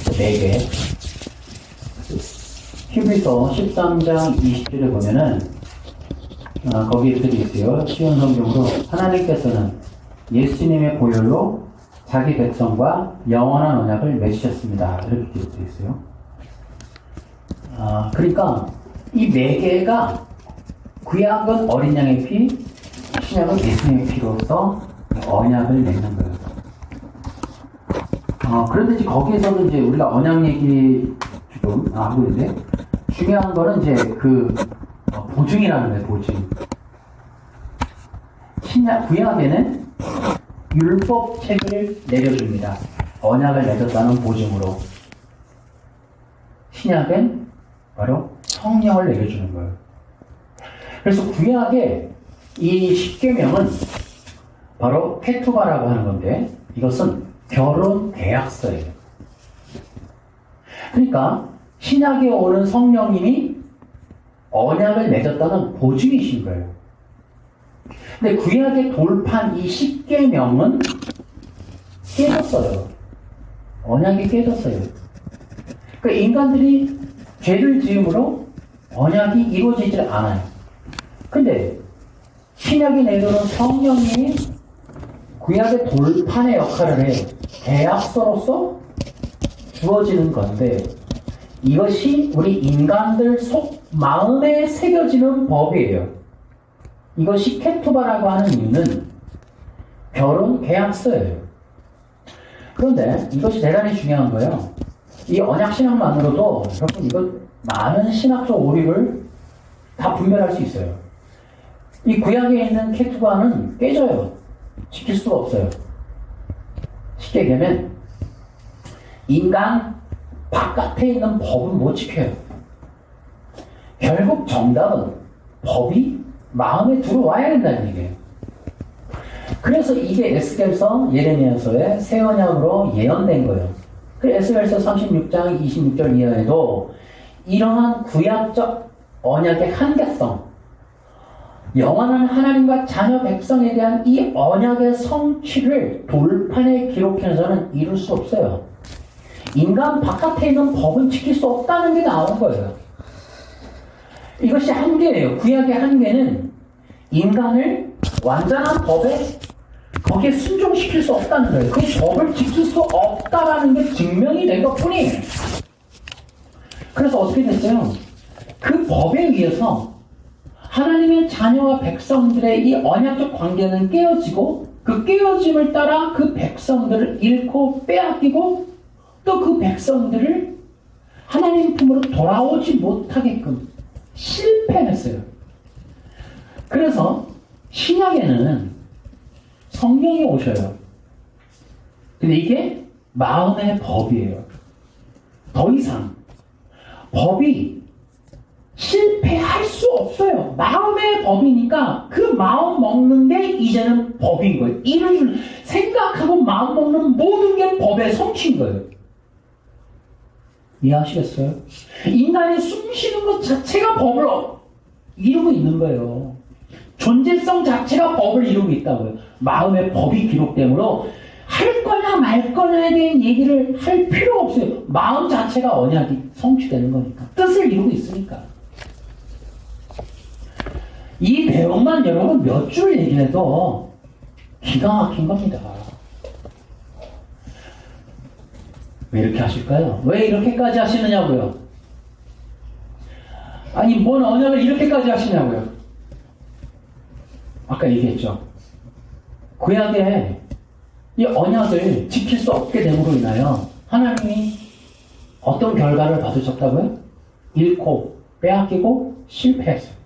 4개. 히브리서 13장 20절에 보면은, 거기에 이렇게 되어 있어요. 쉬운 성경으로, 하나님께서는 예수님의 보혈로 자기 백성과 영원한 언약을 맺으셨습니다. 이렇게 되어 있어요. 그러니까 이 4개가, 구약은 어린 양의 피, 신약은 예수님의 피로서 언약을 맺는 거예요. 그런데 이제 거기에서도 이제 우리가 언약 얘기 지금 하고 있는데, 중요한 거는 이제 그 보증이라는 거예요. 보증. 구약에는 율법 책을 내려줍니다. 언약을 맺었다는 보증으로. 신약은 바로 성령을 내려주는 거예요. 그래서 구약의 이 십계명은 바로 케투바라고 하는 건데, 이것은 결혼 계약서예요. 그러니까 신약에 오는 성령님이 언약을 맺었다는 보증이신 거예요. 근데 구약의 돌판 이 십계명은 깨졌어요. 언약이 깨졌어요. 그러니까 인간들이 죄를 지음으로 언약이 이루어지질 않아요. 근데 신약이 내려오는 성령님이 구약의 돌판의 역할을 해요. 계약서로서 주어지는 건데, 이것이 우리 인간들 속 마음에 새겨지는 법이에요. 이것이 케투바라고 하는 이유는 결혼 계약서예요. 그런데 이것이 대단히 중요한 거예요. 이 언약 신학만으로도 여러분 이거 많은 신학적 오류를 다 분별할 수 있어요. 이 구약에 있는 케투바는 깨져요. 지킬 수가 없어요. 쉽게 얘기하면 인간 바깥에 있는 법은 못 지켜요. 결국 정답은 법이 마음에 들어와야 된다는 얘기예요. 그래서 이게 에스겔서, 예레미야서의 새 언약으로 예언된 거예요. 그 에스겔서 36장 26절 이하에도 이러한 구약적 언약의 한계성, 영원한 하나님과 자녀 백성에 대한 이 언약의 성취를 돌판에 기록해서는 이룰 수 없어요. 인간 바깥에 있는 법은 지킬 수 없다는 게 나온 거예요. 이것이 한계예요. 구약의 한계는 인간을 완전한 법에 거기에 순종시킬 수 없다는 거예요. 그 법을 지킬 수 없다라는 게 증명이 된 것뿐이에요. 그래서 어떻게 됐어요? 그 법에 의해서 하나님의 자녀와 백성들의 이 언약적 관계는 깨어지고 그 깨어짐을 따라 그 백성들을 잃고 빼앗기고 또 그 백성들을 하나님 품으로 돌아오지 못하게끔 실패했어요. 그래서 신약에는 성령이 오셔요. 근데 이게 마음의 법이에요. 더 이상 법이 실패할 수 없어요. 마음의 법이니까 그 마음 먹는 게 이제는 법인 거예요. 이를 생각하고 마음 먹는 모든 게 법의 성취인 거예요. 이해하시겠어요? 인간이 숨 쉬는 것 자체가 법을 이루고 있는 거예요. 존재성 자체가 법을 이루고 있다고요. 마음의 법이 기록되므로 할 거냐 말 거냐에 대한 얘기를 할 필요 없어요. 마음 자체가 언약이 성취되는 거니까. 뜻을 이루고 있으니까. 이 내용만 여러분 몇 줄 얘기해도 기가 막힌 겁니다. 왜 이렇게 하실까요? 왜 이렇게까지 하시느냐고요? 아니 뭔 언약을 이렇게까지 하시냐고요? 아까 얘기했죠. 구약에 이 언약을 지킬 수 없게 됨으로 인하여 하나님이 어떤 결과를 받으셨다고요? 잃고 빼앗기고 실패했어요.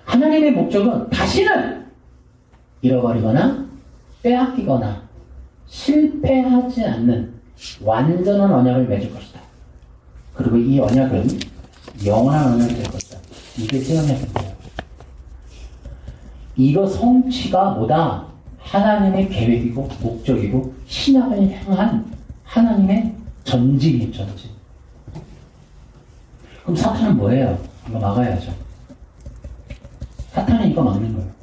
하나님의 목적은 다시는 잃어버리거나 빼앗기거나 실패하지 않는 완전한 언약을 맺을 것이다. 그리고 이 언약은 영원한 언약이 될 것이다. 이게 새 언약입니다. 이거 성취가 뭐다? 하나님의 계획이고 목적이고 신약을 향한 하나님의 전진이에요. 전진. 그럼 사탄은 뭐예요? 이거 막아야죠. 사탄은 이거 막는 거예요.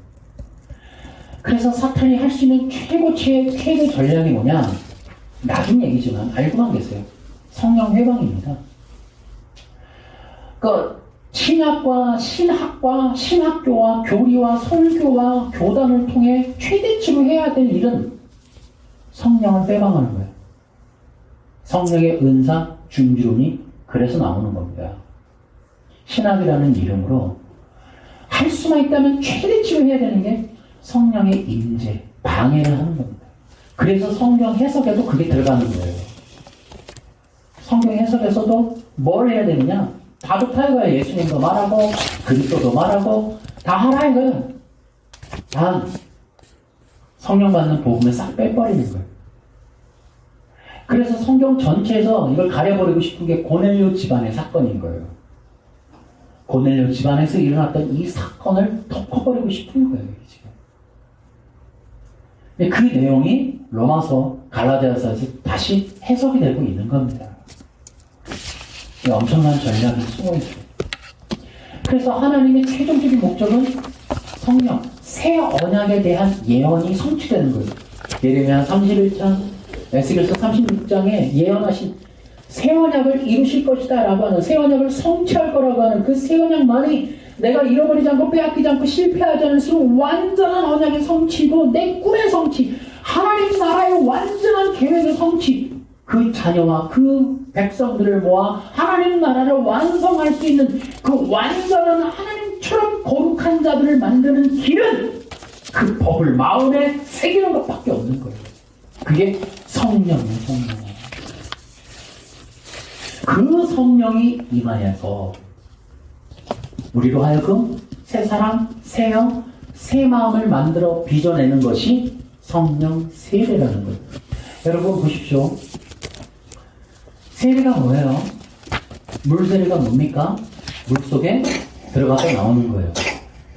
그래서 사탄이 할 수 있는 최고 전략이 뭐냐? 나중 얘기지만 알고만 계세요. 성령 회방입니다. 그 신학과 신학과 신학교와 교리와 설교와 교단을 통해 최대치로 해야 될 일은 성령을 회방하는 거예요. 성령의 은사, 중지론이 그래서 나오는 겁니다. 신학이라는 이름으로 할 수만 있다면 최대치로 해야 되는 게 성령의 임재, 방해를 하는 겁니다. 그래서 성경 해석에도 그게 들어가는 거예요. 성경 해석에서도 뭘 해야 되느냐? 다 좋다 이거야. 예수님도 말하고 그리스도도 말하고 다 하라 이거야. 단 성령 받는 복음을 싹 빼버리는 거예요. 그래서 성경 전체에서 이걸 가려버리고 싶은 게 고넬료 집안의 사건인 거예요. 고넬료 집안에서 일어났던 이 사건을 덮어버리고 싶은 거예요. 지금. 그 내용이 로마서, 갈라디아서에서 다시 해석이 되고 있는 겁니다. 엄청난 전략이 숨어 있어요. 그래서 하나님의 최종적인 목적은 성령, 새 언약에 대한 예언이 성취되는 거예요. 예레미야 31장, 에스겔서 36장에 예언하신 새 언약을 이루실 것이다 라고 하는, 새 언약을 성취할 거라고 하는 그 새 언약만이 내가 잃어버리지 않고 빼앗기지 않고 실패하지 않을 수 완전한 언약의 성취고 내 꿈의 성취, 하나님 나라의 완전한 계획의 성취, 그 자녀와 그 백성들을 모아 하나님 나라를 완성할 수 있는 그 완전한 하나님처럼 거룩한 자들을 만드는 길은 그 법을 마음에 새기는 것밖에 없는 거예요. 그게 성령이에요. 성령. 그 성령이 임하여서 우리로 하여금 새 사람, 새 영, 새 마음을 만들어 빚어내는 것이 성령 세례라는 거예요. 여러분 보십시오. 세례가 뭐예요? 물 세례가 뭡니까? 물 속에 들어가서 나오는 거예요.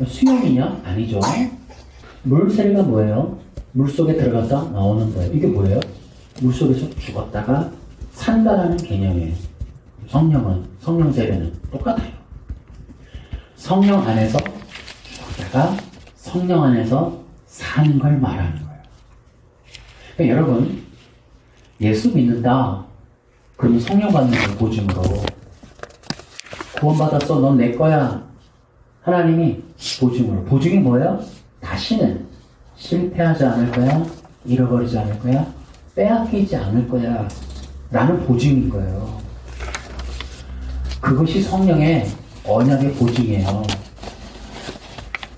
수영이냐? 아니죠. 물 세례가 뭐예요? 물 속에 들어가서 나오는 거예요. 이게 뭐예요? 물 속에서 죽었다가 산다라는 개념이에요. 성령 세례는 똑같아요. 성령 안에서 죽었다가 성령 안에서 사는 걸 말하는 거예요. 그러니까 여러분, 예수 믿는다. 그러면 성령 받는 걸 보증으로 구원받았어. 넌 내 거야. 하나님이 보증으로. 보증이 뭐예요? 다시는 실패하지 않을 거야. 잃어버리지 않을 거야. 빼앗기지 않을 거야. 라는 보증인 거예요. 그것이 성령의 언약의 보증이에요.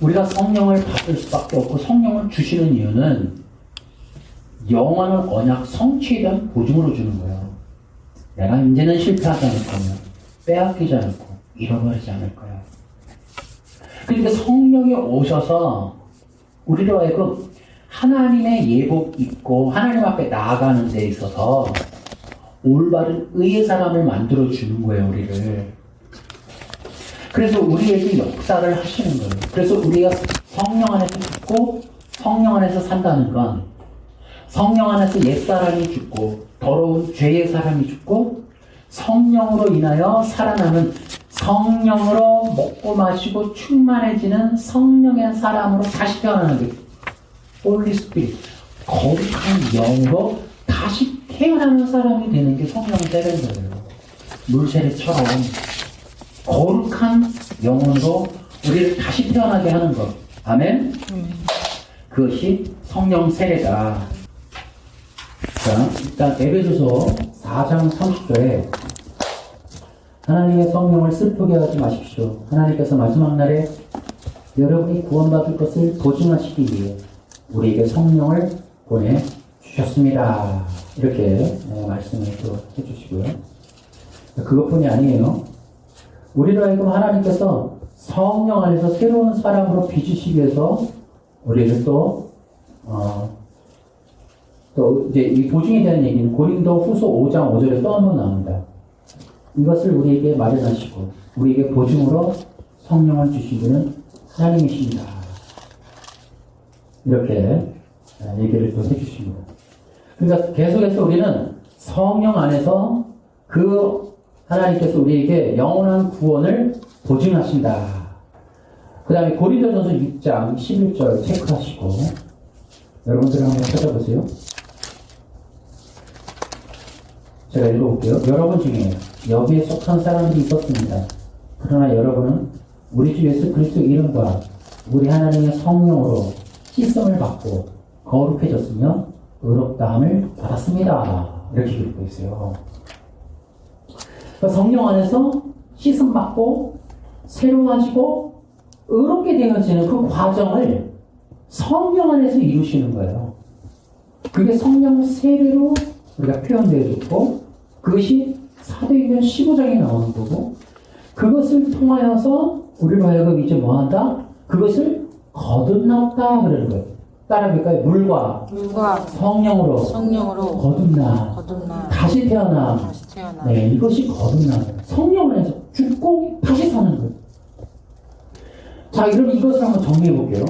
우리가 성령을 받을 수밖에 없고 성령을 주시는 이유는 영원한 언약 성취에 대한 보증으로 주는 거예요. 내가 이제는 실패하지 않을 거며 빼앗기지 않고 잃어버리지 않을 거야. 그러니까 성령이 오셔서 우리로 하여금 하나님의 예복 입고 하나님 앞에 나아가는 데 있어서 올바른 의의 사람을 만들어 주는 거예요, 우리를. 그래서 우리에게 역사를 하시는 거예요. 그래서 우리가 성령 안에서 죽고 성령 안에서 산다는 건 성령 안에서 옛사람이 죽고 더러운 죄의 사람이 죽고 성령으로 인하여 살아나는 성령으로 먹고 마시고 충만해지는 성령의 사람으로 다시 태어나는 게 홀리 스피릿, 거룩한 영으로 다시 태어나는 사람이 되는 게 성령 세례인 거예요. 물 세례처럼 거룩한 영혼으로 우리를 다시 태어나게 하는 것. 아멘? 그것이 성령 세례다. 자, 일단 에베소서 4장 30절에 하나님의 성령을 슬프게 하지 마십시오. 하나님께서 마지막 날에 여러분이 구원받을 것을 보증하시기 위해 우리에게 성령을 보내주셨습니다. 이렇게 말씀을 또 해주시고요. 그것뿐이 아니에요. 우리로 하여금 하나님께서 성령 안에서 새로운 사람으로 빚으시기 위해서 우리를 또 이제 이 보증에 대한 얘기는 고린도 후서 5장 5절에 또 한 번 나옵니다. 이것을 우리에게 마련하시고 우리에게 보증으로 성령을 주신 분은 하나님이십니다. 이렇게 얘기를 또 해주십니다. 그러니까 계속해서 우리는 성령 안에서 그 하나님께서 우리에게 영원한 구원을 보증하신다. 그 다음에 고린도전서 6장 11절 체크하시고 여러분들 한번 찾아보세요. 제가 읽어볼게요. 여러분 중에 여기에 속한 사람들이 있었습니다. 그러나 여러분은 우리 주 예수 그리스도 이름과 우리 하나님의 성령으로 씻음을 받고 거룩해졌으며 의롭다함을 받았습니다. 이렇게 읽고 있어요. 그러니까 성령 안에서 씻음 받고 새로워지고 의롭게 되어지는 그 과정을 성령 안에서 이루시는 거예요. 그게 성령 세례로 우리가 표현되어 있고 그것이 사도행전 15장에 나오는 거고 그것을 통하여서 우리로 하여금 이제 뭐한다? 그것을 거듭났다 그러는 거예요. 따라할까요? 물과 성령으로 거듭나 다시 태어나. 네, 이것이 거듭나. 성령 안에서 죽고 다시 사는 거예요. 자, 그럼 이것을 한번 정리해 볼게요.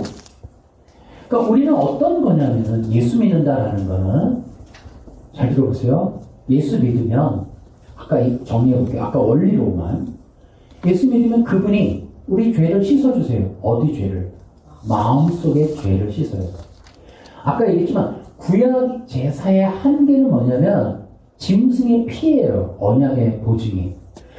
그러니까 우리는 어떤 거냐면은 예수 믿는다라는 거는 잘 들어보세요. 예수 믿으면 아까 정리해 볼게요. 아까 원리로만 예수 믿으면 그분이 우리 죄를 씻어주세요. 어디 죄를? 마음속의 죄를 씻어요. 아까 얘기했지만 구약 제사의 한계는 뭐냐면 짐승의 피예요. 언약의 보증이.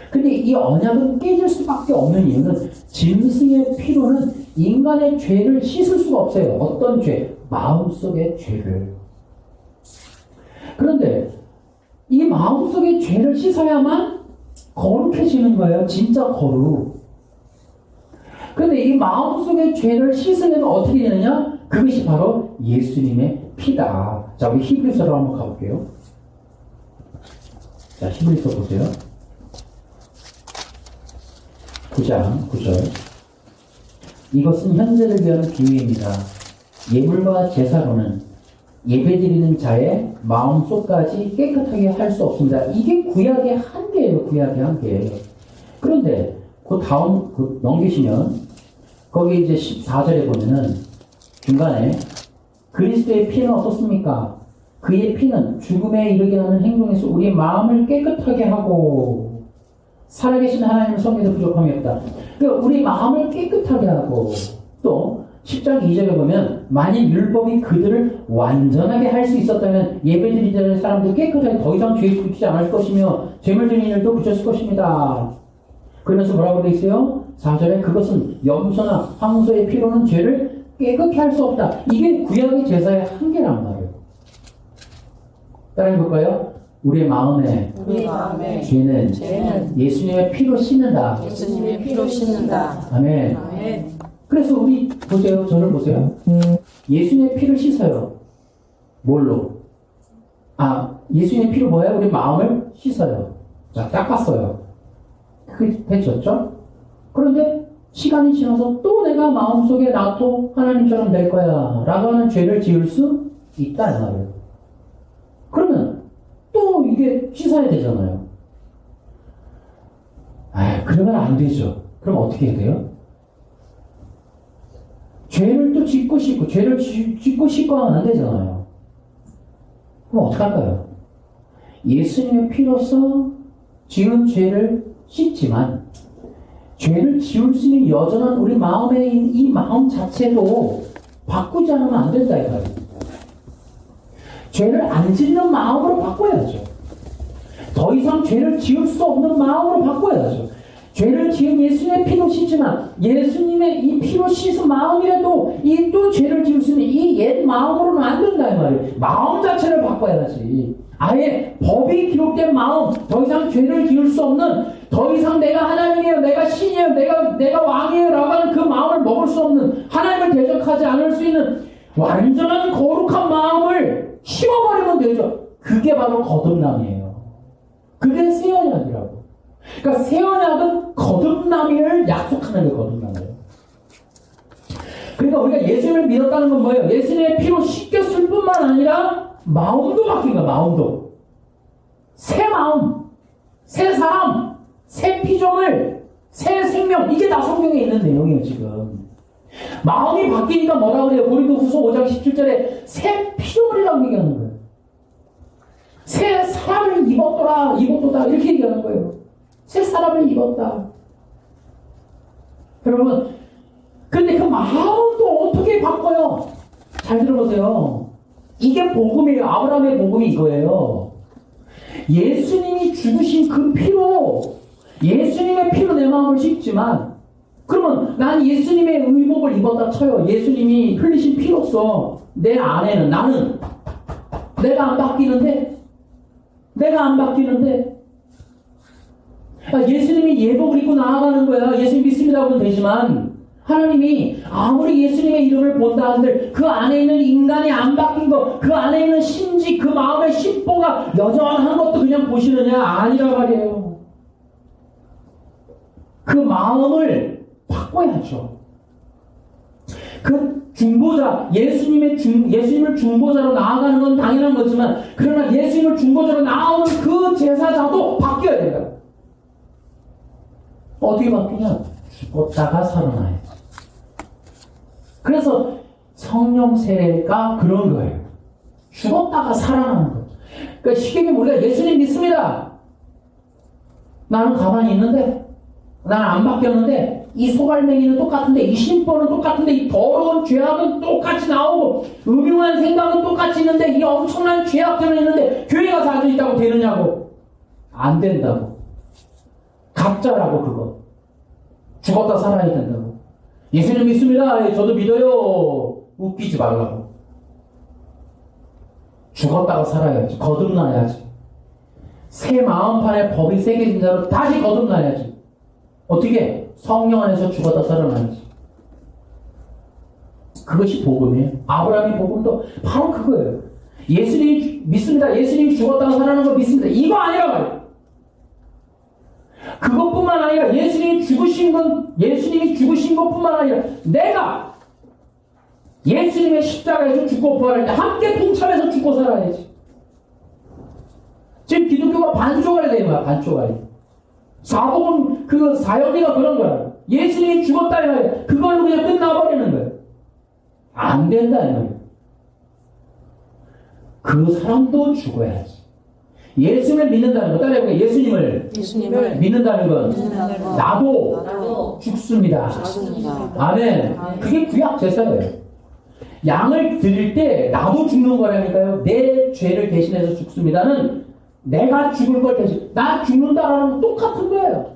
근데 이 언약은 깨질 수밖에 없는 이유는 짐승의 피로는 인간의 죄를 씻을 수가 없어요. 어떤 죄? 마음속의 죄를. 그런데 이 마음속의 죄를 씻어야만 거룩해지는 거예요. 진짜 거룩. 그런데 이 마음속의 죄를 씻으면 어떻게 되느냐? 그것이 바로 예수님의 피다. 자, 우리 히브리서로 한번 가볼게요. 자, 히브리서 보세요. 9장 9절. 이것은 현재를 위한 비유입니다. 예물과 제사로는 예배드리는 자의 마음속까지 깨끗하게 할 수 없습니다. 이게 구약의 한계예요. 구약의 한계. 그런데 그 다음 넘기시면 거기 이제 14절에 보면은 중간에 그리스도의 피는 어떻습니까? 그의 피는 죽음에 이르게 하는 행동에서 우리 마음을 깨끗하게 하고 살아계신 하나님을 섬기도 부족함이 없다. 그러니까 우리 마음을 깨끗하게 하고 또 10장 2절에 보면 만일 율법이 그들을 완전하게 할 수 있었다면 예배드리는 사람들 깨끗하게 더 이상 죄에 붙지 않을 것이며 죄물 드리는 일도 그쳤을 것입니다. 그러면서 뭐라고 되어 있어요? 4절에 그것은 염소나 황소의 피로는 죄를 깨끗게 할 수 없다. 이게 구약의 제사의 한계란 말이에요. 따라해볼까요? 우리의 마음에 죄는 예수님의 피로 씻는다. 예수님의 피로 씻는다. 아멘. 아멘. 그래서 우리 보세요. 저를 보세요. 예수님의 피를 씻어요. 뭘로? 예수님의 피로 뭐예요? 우리 마음을 씻어요. 자, 닦았어요. 그게 되셨죠? 그런데 시간이 지나서 또 내가 마음속에 나도 하나님처럼 될 거야 라고 하는 죄를 지을 수 있다 이 말이에요. 그러면 또 이게 씻어야 되잖아요. 그러면 안 되죠. 그럼 어떻게 해야 돼요? 죄를 또 짓고 씻고 죄를 짓고 씻고 하면 안 되잖아요. 그럼 어떡할까요? 예수님의 피로서 지은 죄를 씻지만 죄를 지울 수 있는 여전한 우리 마음에 있는 이 마음 자체도 바꾸지 않으면 안 된다 이 말이에요. 죄를 안 짓는 마음으로 바꿔야죠. 더 이상 죄를 지을 수 없는 마음으로 바꿔야죠. 죄를 지은 예수님의 피로 씻지만 예수님의 이 피로 씻은 마음이라도 이 또 죄를 지을 수 있는 이 옛 마음으로는 안 된다 이 말이에요. 마음 자체를 바꿔야지. 아예 법이 기록된 마음, 더 이상 죄를 지을 수 없는, 더 이상 내가 하나님이에요, 내가 신이에요, 내가 왕이에요 라고 하는 그 마음을 먹을 수 없는, 하나님을 대적하지 않을 수 있는 완전한 거룩한 마음을 심어버리면 되죠. 그게 바로 거듭남이에요. 그게 새 언약이라고. 그러니까 새 언약은 거듭남을 약속하는 게 거듭남이에요. 그러니까 우리가 예수님을 믿었다는 건 뭐예요? 예수님의 피로 씻겼을 뿐만 아니라 마음도 바뀐 거야. 마음도. 새 마음, 새 사람, 새 피조물, 새 생명. 이게 다 성경에 있는 내용이에요 지금. 마음이 바뀌니까 뭐라 그래요? 고린도후서 5장 17절에 새 피조물이라고 얘기하는 거예요. 새 사람을 입었더라 이렇게 얘기하는 거예요. 새 사람을 입었다. 여러분, 근데 그 마음도 어떻게 바꿔요? 잘 들어보세요. 이게 복음이에요. 아브라함의 복음이 이거예요. 예수님이 죽으신 그 피로, 예수님의 피로 내 마음을 씻지만, 그러면 난 예수님의 의복을 입었다 쳐요. 예수님이 흘리신 피로써 내 안에는 나는 내가 안 바뀌는데 예수님이 예복을 입고 나아가는 거야. 예수님 믿습니다 하면 되지만 하나님이 아무리 예수님의 이름을 본다 한들 그 안에 있는 인간이 안 바뀐 거, 그 안에 있는 심지, 그 마음의 심보가 여전한 것도 그냥 보시느냐? 아니라 말이에요. 그 마음을 바꿔야죠. 그 중보자, 예수님을 중보자로 나아가는 건 당연한 거지만, 그러나 예수님을 중보자로 나아오는 그 제사자도 바뀌어야 돼요. 어떻게 바뀌냐? 죽었다가 살아나요. 그래서 성령 세례가 그런 거예요. 죽었다가 살아나는 거예요. 그러니까 쉽게 얘기하면 우리가 예수님 믿습니다. 나는 가만히 있는데, 나는 안 바뀌었는데, 이 소갈맹이는 똑같은데, 이 심보는 똑같은데, 이 더러운 죄악은 똑같이 나오고, 음흉한 생각은 똑같이 있는데, 이 엄청난 죄악들은 있는데, 교회 가서 앉아있다고 되느냐고. 안 된다고. 가짜라고, 그거. 죽었다 살아야 된다고. 예수님 믿습니다. 저도 믿어요. 웃기지 말라고. 죽었다가 살아야지. 거듭나야지. 새 마음판에 법이 새겨진 자로 다시 거듭나야지. 어떻게? 성령 안에서 죽었다 살아나야지. 그것이 복음이에요. 아브라함의 복음도 바로 그거예요. 예수님이 믿습니다. 예수님이 죽었다가 살아나는 거 믿습니다. 이거 아니라 말이에요. 그것뿐만 아니라 예수님이 죽으신 것뿐만 아니라 내가 예수님의 십자가에서 죽고 부활할 때 함께 동참해서 죽고 살아야지. 지금 기독교가 반쪽알이 되는 거야. 반쪽알이. 사복음 그 사역이가 그런 거야. 예수님이 죽었다 이 말이야. 그걸로 그냥 끝나버리는 거야. 안 된다 이 말이야. 그 사람도 죽어야지. 예수님을 믿는다는 거 따라해볼게요. 예수님을 믿는다는 건 나도 죽습니다. 아멘. 그게 구약 제사예요. 양을 드릴 때 나도 죽는 거라니까요. 내 죄를 대신해서 죽습니다는 내가 죽을 걸 대신, 나 죽는다라는 건 똑같은 거예요.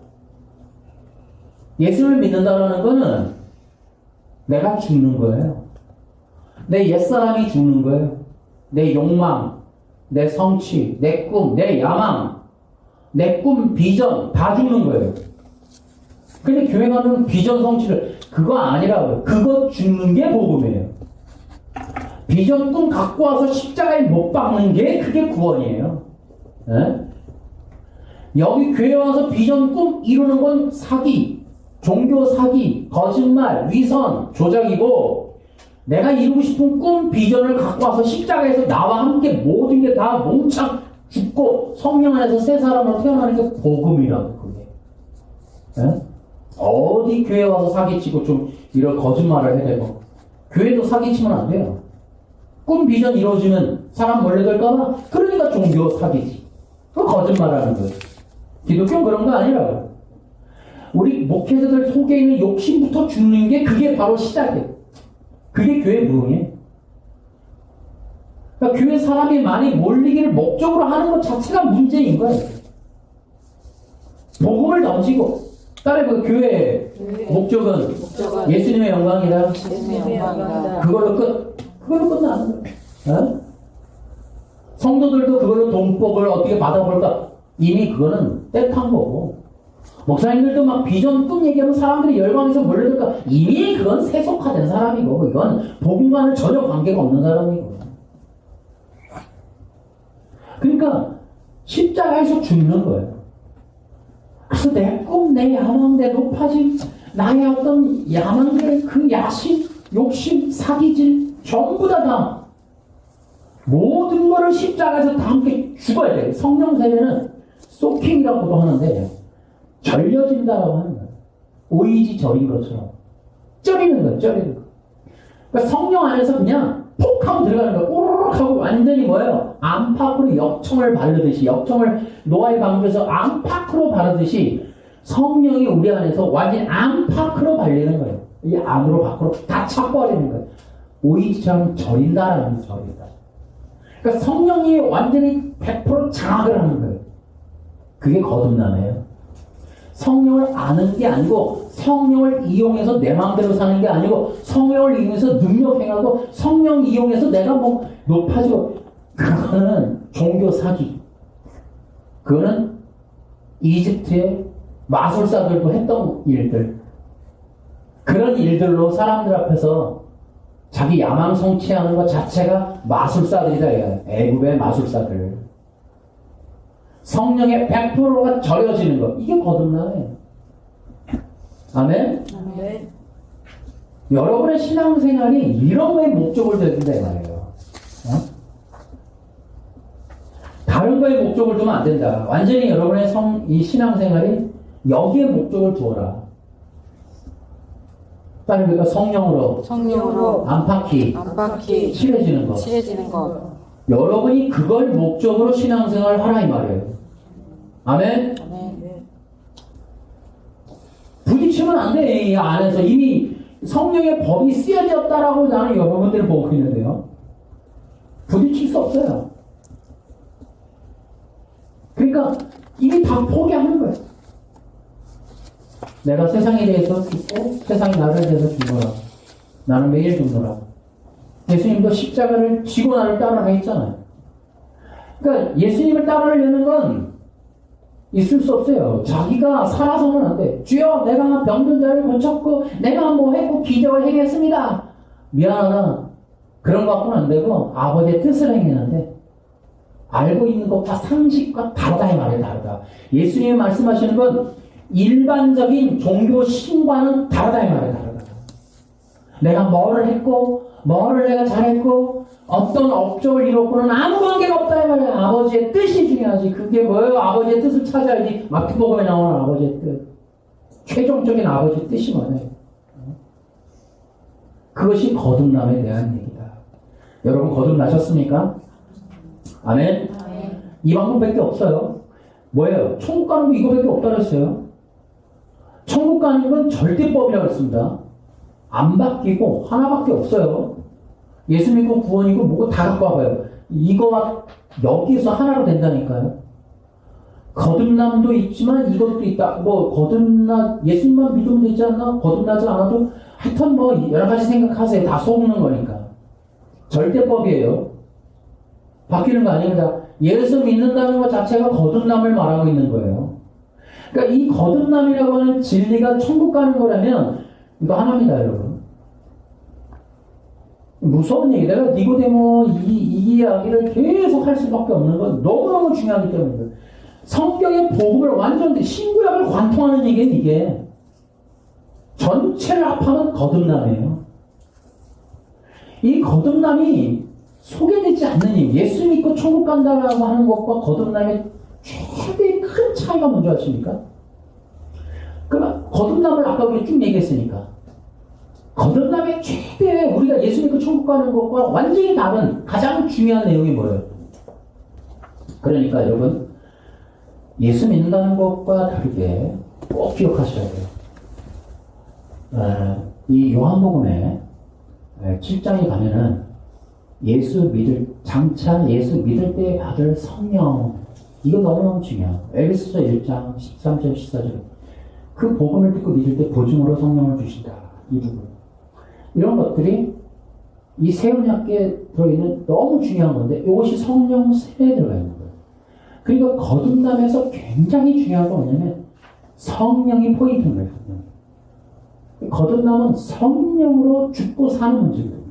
예수를 믿는다라는 거는 내가 죽는 거예요. 내 옛사람이 죽는 거예요. 내 욕망, 내 성취, 내 꿈, 내 야망, 내 꿈, 비전 다 죽는 거예요. 근데 교회 가면 비전 성취를 그거 아니라고요. 그거 죽는 게 복음이에요. 비전 꿈 갖고 와서 십자가에 못 박는 게 그게 구원이에요. 네? 여기 교회 와서 비전 꿈 이루는 건 사기, 종교 사기, 거짓말, 위선, 조작이고 내가 이루고 싶은 꿈, 비전을 갖고 와서 십자가에서 나와 함께 모든 게 다 몽창 죽고 성령 안에서 새 사람으로 태어나는 게 복음이라고 그게. 네? 어디 교회 와서 사기치고 좀 이런 거짓말을 해대고 교회도 사기치면 안 돼요. 꿈 비전 이루어지면 사람 몰려들까봐 그러니까 종교 사기지. 그 거짓말하는 거예요. 기독교는 그런 거 아니라고요. 우리 목회자들 속에 있는 욕심부터 죽는 게 그게 바로 시작이에요. 그게 교회 부흥이에요. 그러니까 교회 사람이 많이 몰리기를 목적으로 하는 것 자체가 문제인 거예요. 복음을 던지고 딸의 그 교회의 목적은 예수님의 영광이다. 예수님의 영광이다. 그걸로 끝나는 거예요. 어? 성도들도 그걸로 돈복을 어떻게 받아볼까? 이미 그거는 때탄 거고. 목사님들도 막 비전 꿈 얘기하면 사람들이 열광해서 몰려들까? 이미 그건 세속화된 사람이고, 이건 복음과는 전혀 관계가 없는 사람이고. 그러니까 십자가에서 죽는 거예요. 그래서 내 꿈, 내 야망, 내 높아짐, 나의 어떤 야망들, 그 야심, 욕심, 사기질, 전부 다 모든 거를 십자가에서 다 함께 죽어야 돼요. 성령 세례는 소킹이라고도 하는데 절려진다라고 하는 거예요. 오이지 절인 것처럼 쪄리는 거예요. 쪄리는 거. 그러니까 성령 안에서 그냥 폭 하고 들어가는 거예요. 오르륵 하고 완전히 뭐예요? 안팎으로 역청을 바르듯이, 역청을 노아의 방주에서 안팎으로 바르듯이 성령이 우리 안에서 완전히 안팎으로 발리는 거예요. 이 안으로 밖으로 다 차버리는 거예요. 오이지처럼 절인다라는 게 절이다. 그러니까 성령이 완전히 100% 장악을 하는 거예요. 그게 거듭남이에요. 성령을 아는 게 아니고 성령을 이용해서 내 마음대로 사는 게 아니고 성령을 이용해서 능력 행하고 성령 이용해서 내가 뭐 높아지고 그거는 종교 사기. 그거는 이집트의 마술사들도 했던 일들. 그런 일들로 사람들 앞에서 자기 야망 성취하는 것 자체가 마술사들이다. 애굽의 마술사들. 성령의 100%가 절여지는 것. 이게 거듭남이에요. 아멘? 아멘. 여러분의 신앙생활이 이런 거에 목적을 두는다 이 말이에요. 어? 다른 거에 목적을 두면 안 된다. 완전히 여러분의 이 신앙생활이 여기에 목적을 두어라. 다른 그러니까 성령으로 안팎이 칠해지는 것. 여러분이 그걸 목적으로 신앙생활을 하라 이 말이에요. 아멘? 아멘. 부딪히면 안 돼. 이 안에서 이미 성령의 법이 쓰여졌다라고 나는 여러분들을 보고 있는데요. 부딪힐 수 없어요. 그러니까 이미 다 포기하는 거예요. 내가 세상에 대해서 죽고 세상이 나를 대해서 죽노라. 나는 매일 죽노라. 예수님도 십자가를 지고 나를 따르라 했잖아요. 그러니까 예수님을 따르려는 건 있을 수 없어요. 자기가 살아서는 안 돼. 주여 내가 병든 자를 고쳤고 내가 뭐 했고 기적을 행했습니다. 미안하다. 그런 거 갖고는 안 되고 아버지의 뜻을 행했는데 알고 있는 것과 상식과 다르다 이 말이에요. 다르다. 예수님이 말씀하시는 건 일반적인 종교 신과는 다르다 이 말이에요. 다르다. 내가 뭐를 했고 뭐를 내가 잘했고 어떤 업적을 이뤘고는 아무 관계가 없다 이 말이에요. 아버지의 뜻이 중요하지. 그게 뭐예요? 아버지의 뜻을 찾아야지. 마태복음에 나오는 아버지의 뜻. 최종적인 아버지의 뜻이 뭐예요? 그것이 거듭남에 대한 얘기다. 여러분 거듭나셨습니까? 아멘? 이 방법밖에 없어요. 뭐예요? 천국 가는 거 이거밖에 없다 그랬어요. 천국 가는 건 절대법이라고 했습니다. 안 바뀌고 하나밖에 없어요. 예수 믿고 구원이고 뭐고 다 갖고 와봐요. 이거와 여기에서 하나로 된다니까요. 거듭남도 있지만 이것도 있다. 뭐 예수님만 믿으면 되지 않나? 거듭나지 않아도 하여튼 뭐 여러 가지 생각하세요. 다 속는 거니까. 절대법이에요. 바뀌는 거 아닙니다. 예수 믿는다는 것 자체가 거듭남을 말하고 있는 거예요. 그러니까 이 거듭남이라고 하는 진리가 천국 가는 거라면 이거 하나입니다, 여러분. 무서운 얘기. 내가 니고데모 이 이야기를 계속 할 수밖에 없는 건 너무너무 중요하기 때문입니다. 성경의 복음을 완전 신구약을 관통하는 얘기는 이게 전체를 합하면 거듭남이에요. 이 거듭남이 소개되지 않는 이유, 예수 믿고 천국 간다라고 하는 것과 거듭남의 최대의 큰 차이가 뭔지 아십니까? 그러면 거듭남을 아까 우리 쭉 얘기했으니까 거듭남의 최대 우리가 예수 믿고 천국 가는 것과 완전히 다른 가장 중요한 내용이 뭐예요? 그러니까 여러분 예수 믿는다는 것과 다르게 꼭 기억하셔야 돼요. 이 요한복음에 7장에 가면은 장차 예수 믿을 때 받을 성령, 이거 너무너무 중요해요. 에베소서 1장 13절 14절 그 복음을 듣고 믿을 때 보증으로 성령을 주신다. 이 부분, 이런 것들이 이 새 언약계에 들어있는 너무 중요한 건데 이것이 성령 세례에 들어가 있는 거예요. 그리고 거듭남에서 굉장히 중요한 건 뭐냐면 성령이 포인트인 거예요. 거듭남은 성령으로 죽고 사는 문제거든요.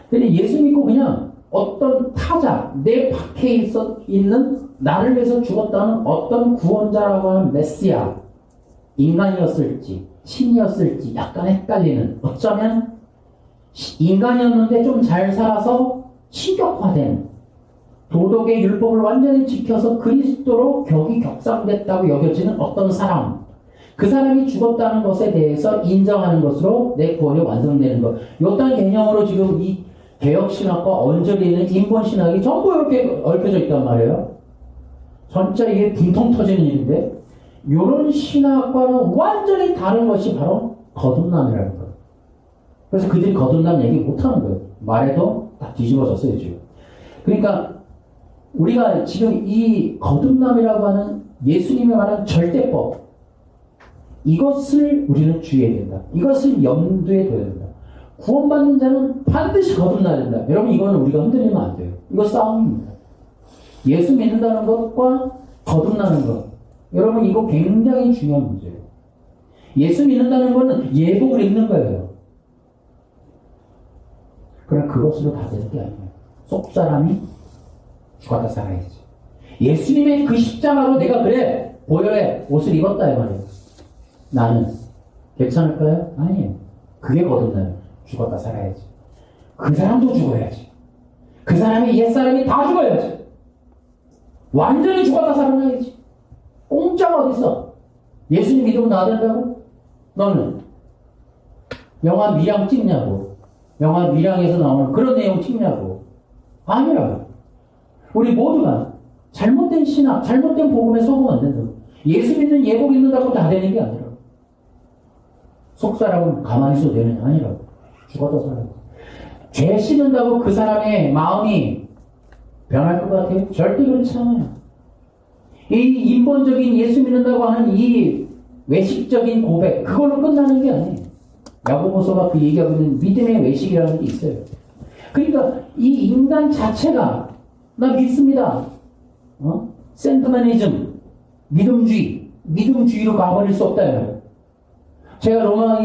근데 예수 믿고 그냥 어떤 타자, 내 밖에 있는 나를 위해서 죽었다는 어떤 구원자라고 하는 메시아, 인간이었을지 신이었을지 약간 헷갈리는, 어쩌면 인간이었는데 좀 잘 살아서 신격화된, 도덕의 율법을 완전히 지켜서 그리스도로 격이 격상됐다고 여겨지는 어떤 사람, 그 사람이 죽었다는 것에 대해서 인정하는 것으로 내 구원이 완성되는 것. 이런 개념으로 지금 이 개혁신학과 얹어져 있는 인본신학이 전부 이렇게 얽혀져 있단 말이에요. 진짜 이게 분통 터지는 일인데, 이런 신학과는 완전히 다른 것이 바로 거듭남이라는 거예요. 그래서 그들이 거듭남 얘기 못하는 거예요. 말해도 다 뒤집어졌어요, 지금. 그러니까 우리가 지금 이 거듭남이라고 하는 예수님이 말하는 절대법, 이것을 우리는 주의해야 된다. 이것을 염두에 둬야 된다. 구원받는 자는 반드시 거듭나야 된다. 여러분, 이거는 우리가 흔들리면 안 돼요. 이거 싸움입니다. 예수 믿는다는 것과 거듭나는 것, 여러분, 이거 굉장히 중요한 문제예요. 예수 믿는다는 것은 예복을 입는 거예요. 그러나 그것으로 다 되는 게 아니에요. 속 사람이 죽었다 살아야지. 예수님의 그 십자가로 내가 그래 보혈의 옷을 입었다 이 말이에요. 나는 괜찮을까요? 아니에요. 그게 거듭나요. 죽었다 살아야지. 그 사람도 죽어야지. 그 사람이 옛사람이 다 죽어야지. 완전히 죽었다 살아나야지. 공짜가 어딨어? 예수님 믿으면 나된다고? 너는 영화 미량 찍냐고? 영화 미량에서 나오는 그런 내용 찍냐고? 아니라고. 우리 모두가 잘못된 신학, 잘못된 복음에 속으면 안 된다. 예수 믿는 예복 믿는다고 다 되는 게 아니라, 속사람은 가만히 있어도 되는 게 아니라고. 죽어도 살아요. 죄 씻는다고 그 사람의 마음이 변할 것 같아요? 절대 그렇지 않아요. 이 인본적인 예수 믿는다고 하는 이 외식적인 고백, 그걸로 끝나는 게 아니에요. 야고보서가 그 얘기하고 있는 믿음의 외식이라는 게 있어요. 그러니까 이 인간 자체가 나 믿습니다. 센트머니즘, 믿음주의로 가버릴 수 없다. 제가 로마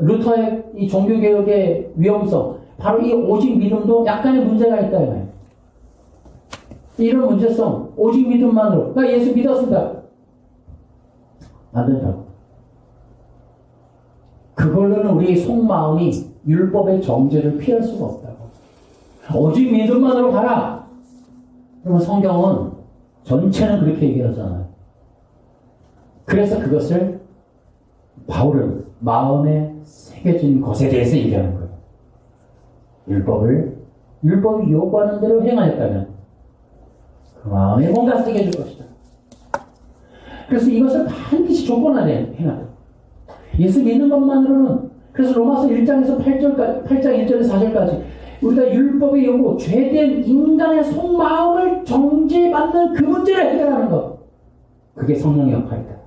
루터의 이 종교개혁의 위험성, 바로 이 오직 믿음도 약간의 문제가 있다. 이런 문제성, 오직 믿음만으로. 나 예수 믿었습니다. 안 된다고. 그걸로는 우리의 속마음이 율법의 정죄를 피할 수가 없다고. 오직 믿음만으로 가라. 그러면 성경은 전체는 그렇게 얘기하잖아요. 그래서 그것을 바울은 마음에 새겨진 것에 대해서 얘기하는 거예요. 율법이 요구하는 대로 행하였다면 그 마음에 뭔가 새겨질 것이다. 그래서 이것을 반드시 조건하되 행하라. 예수 믿는 것만으로는, 그래서 로마서 1장에서 8장 1절에서 4절까지 우리가 율법의 요구, 죄된 인간의 속마음을 정죄받는 그 문제를 해결하는 것. 그게 성령의 역할이다.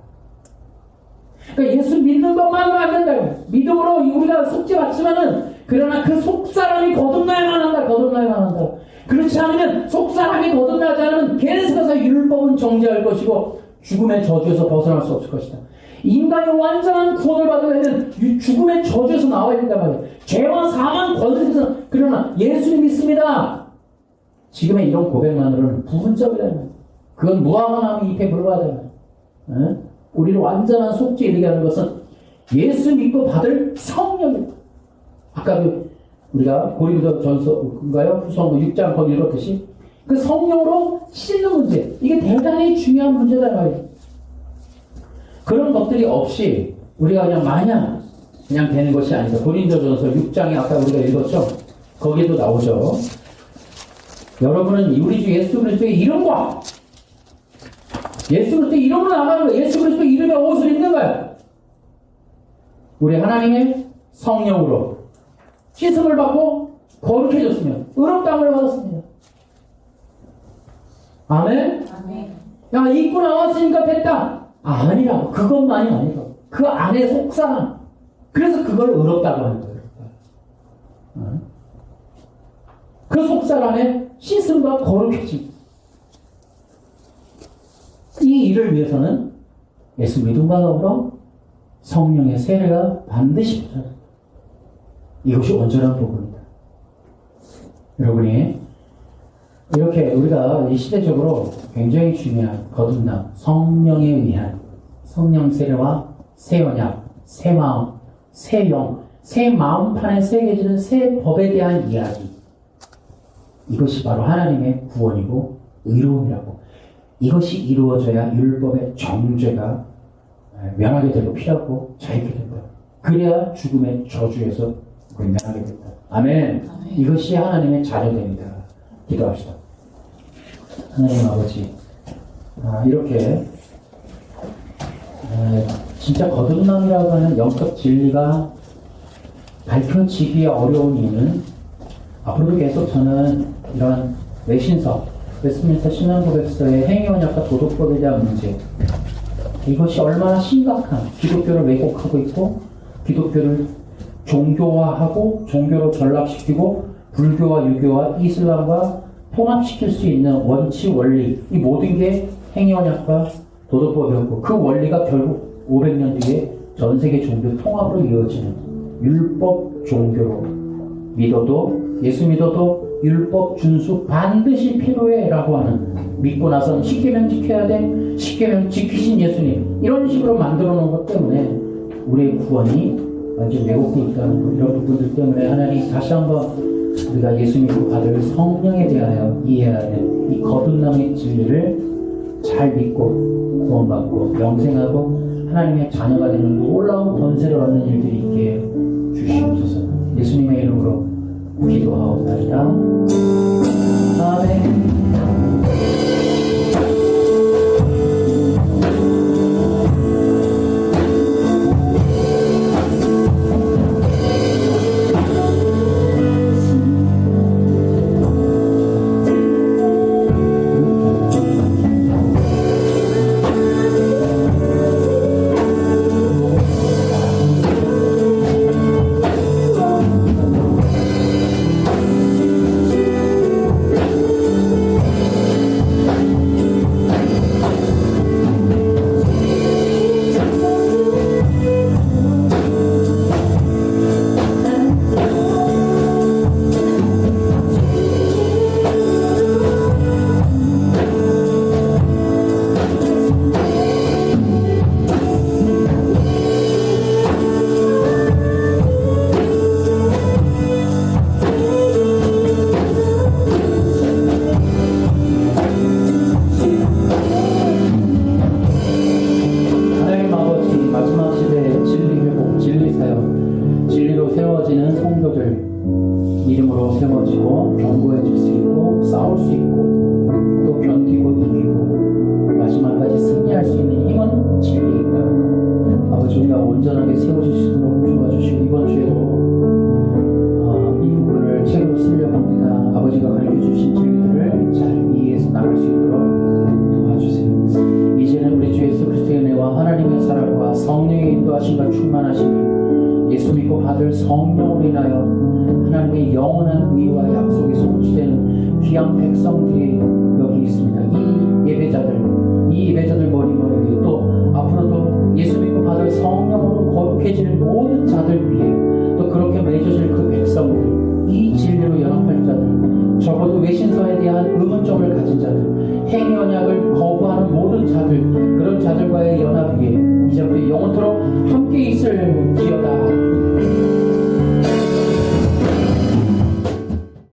그러니까 예수 믿는 것만으로 안 된다. 믿음으로 우리가 속죄받지만은 그러나 그 속사람이 거듭나야만 한다. 거듭나야만 한다. 그렇지 않으면 속사람이 거듭나지 않으면 계속해서 율법은 정죄할 것이고 죽음의 저주에서 벗어날 수 없을 것이다. 인간이 완전한 구원을 받으려면 죽음의 저주에서 나와야 된단 말이에요. 죄와 사망 권세에서. 그러나 예수님 믿습니다. 지금의 이런 고백만으로는 부분적이라는 거예요. 그건 무화과나무 잎에 불과하잖아요. 우리를 완전한 속죄에 이르게 하는 것은 예수 믿고 받을 성령입니다. 아까 우리가 고린도전서인가요? 후서인가 6장 거기 읽었듯이 그 성령으로 씻는 문제, 이게 대단히 중요한 문제다 말이에요. 그런 것들이 없이 우리가 그냥 마냥 그냥 되는 것이 아니다. 고린도전서 6장에 아까 우리가 읽었죠? 거기에도 나오죠. 여러분은 우리 주 예수 그리스도의 이름과 예수 그리스도의 이름으로 나가는 거예요. 예수 그리스도의 이름의 옷을 입는 거예요. 우리 하나님의 성령으로 씻음을 받고 거룩해졌으면 의롭다함을 받았습니다. 아멘? 아멘. 야, 입고 나왔으니까 됐다. 아니라고. 그것만이 아니고 그 안에 속사람. 그래서 그걸 의롭다고 하는 거예요. 그 속사람의 씻음과 거룩해짐. 이 일을 위해서는 예수 믿음과 더불어 성령의 세례가 반드시 필요합니다. 이것이 온전한 복음입니다. 여러분이 이렇게 우리가 이 시대적으로 굉장히 중요한 거듭남, 성령에 의한 성령 세례와 새 언약, 새 마음, 새 영, 새 마음판에 새겨지는 새 법에 대한 이야기. 이것이 바로 하나님의 구원이고 의로움이라고. 이것이 이루어져야 율법의 정죄가 면하게 되고 필요하고 자유케 된다. 그래야 죽음의 저주에서 우리 면하게 된다. 아멘. 아멘. 이것이 하나님의 자녀됩니다. 기도합시다. 하나님 아버지, 이렇게 진짜 거듭남이라고 하는 영적 진리가 밝혀지기 어려운 이유는 앞으로도 계속 저는 이런 외신서, 웨스트민스터 신앙고백서의 행위언약과 도덕법에 대한 문제, 이것이 얼마나 심각한, 기독교를 왜곡하고 있고 기독교를 종교화하고 종교로 전락시키고 불교와 유교와 이슬람과 통합시킬 수 있는 원치, 원리, 이 모든 게 행위언약과 도덕법이었고 그 원리가 결국 500년 뒤에 전 세계 종교 통합으로 이어지는 율법 종교로 믿어도 예수 믿어도 율법 준수 반드시 필요해 라고 하는, 믿고 나선 10계명 지켜야 돼, 10계명 지키신 예수님, 이런 식으로 만들어 놓은 것 때문에 우리의 구원이 완전히 왜곡되어 있다는 것, 이런 부분들 때문에 하나님 다시 한번 우리가 예수 믿고 받을 성령에 대하여 이해해야 될 이 거듭남의 진리를 잘 믿고 구원받고 영생하고 하나님의 자녀가 되는 놀라운 권세를 얻는 일들이 있게 주시옵소서. 예수님의 이름으로 기도하옵나이다. 아멘. 믿음으로 세워지고 견고해질 수 있고 싸울 수 있고 또 견디고 이기고 마지막까지 승리할 수 있는 힘은 진리에 있다. 아버지, 우리가 온전하게 세워질 수 있도록 도와주시고 이번 주에도 이 부분을 책으로 쓰려고 인도하심과 충만하심이 예수 믿고 받을 성령으로 인하여 하나님의 영원한 의와 약속이 성취되는 귀한 백성들이 여기 있습니다. 이 예배자들 머리 위에 또 앞으로도 예수 믿고 받을 성령으로 거룩해질 모든 자들 위해 또 그렇게 맺어질 그 백성들, 이 진리로 연합할 자들, 적어도 외신서에 대한 의문점을 가진 자들, 행위 언약을 거부하는 모든 자들, 그런 자들과의 연합 위에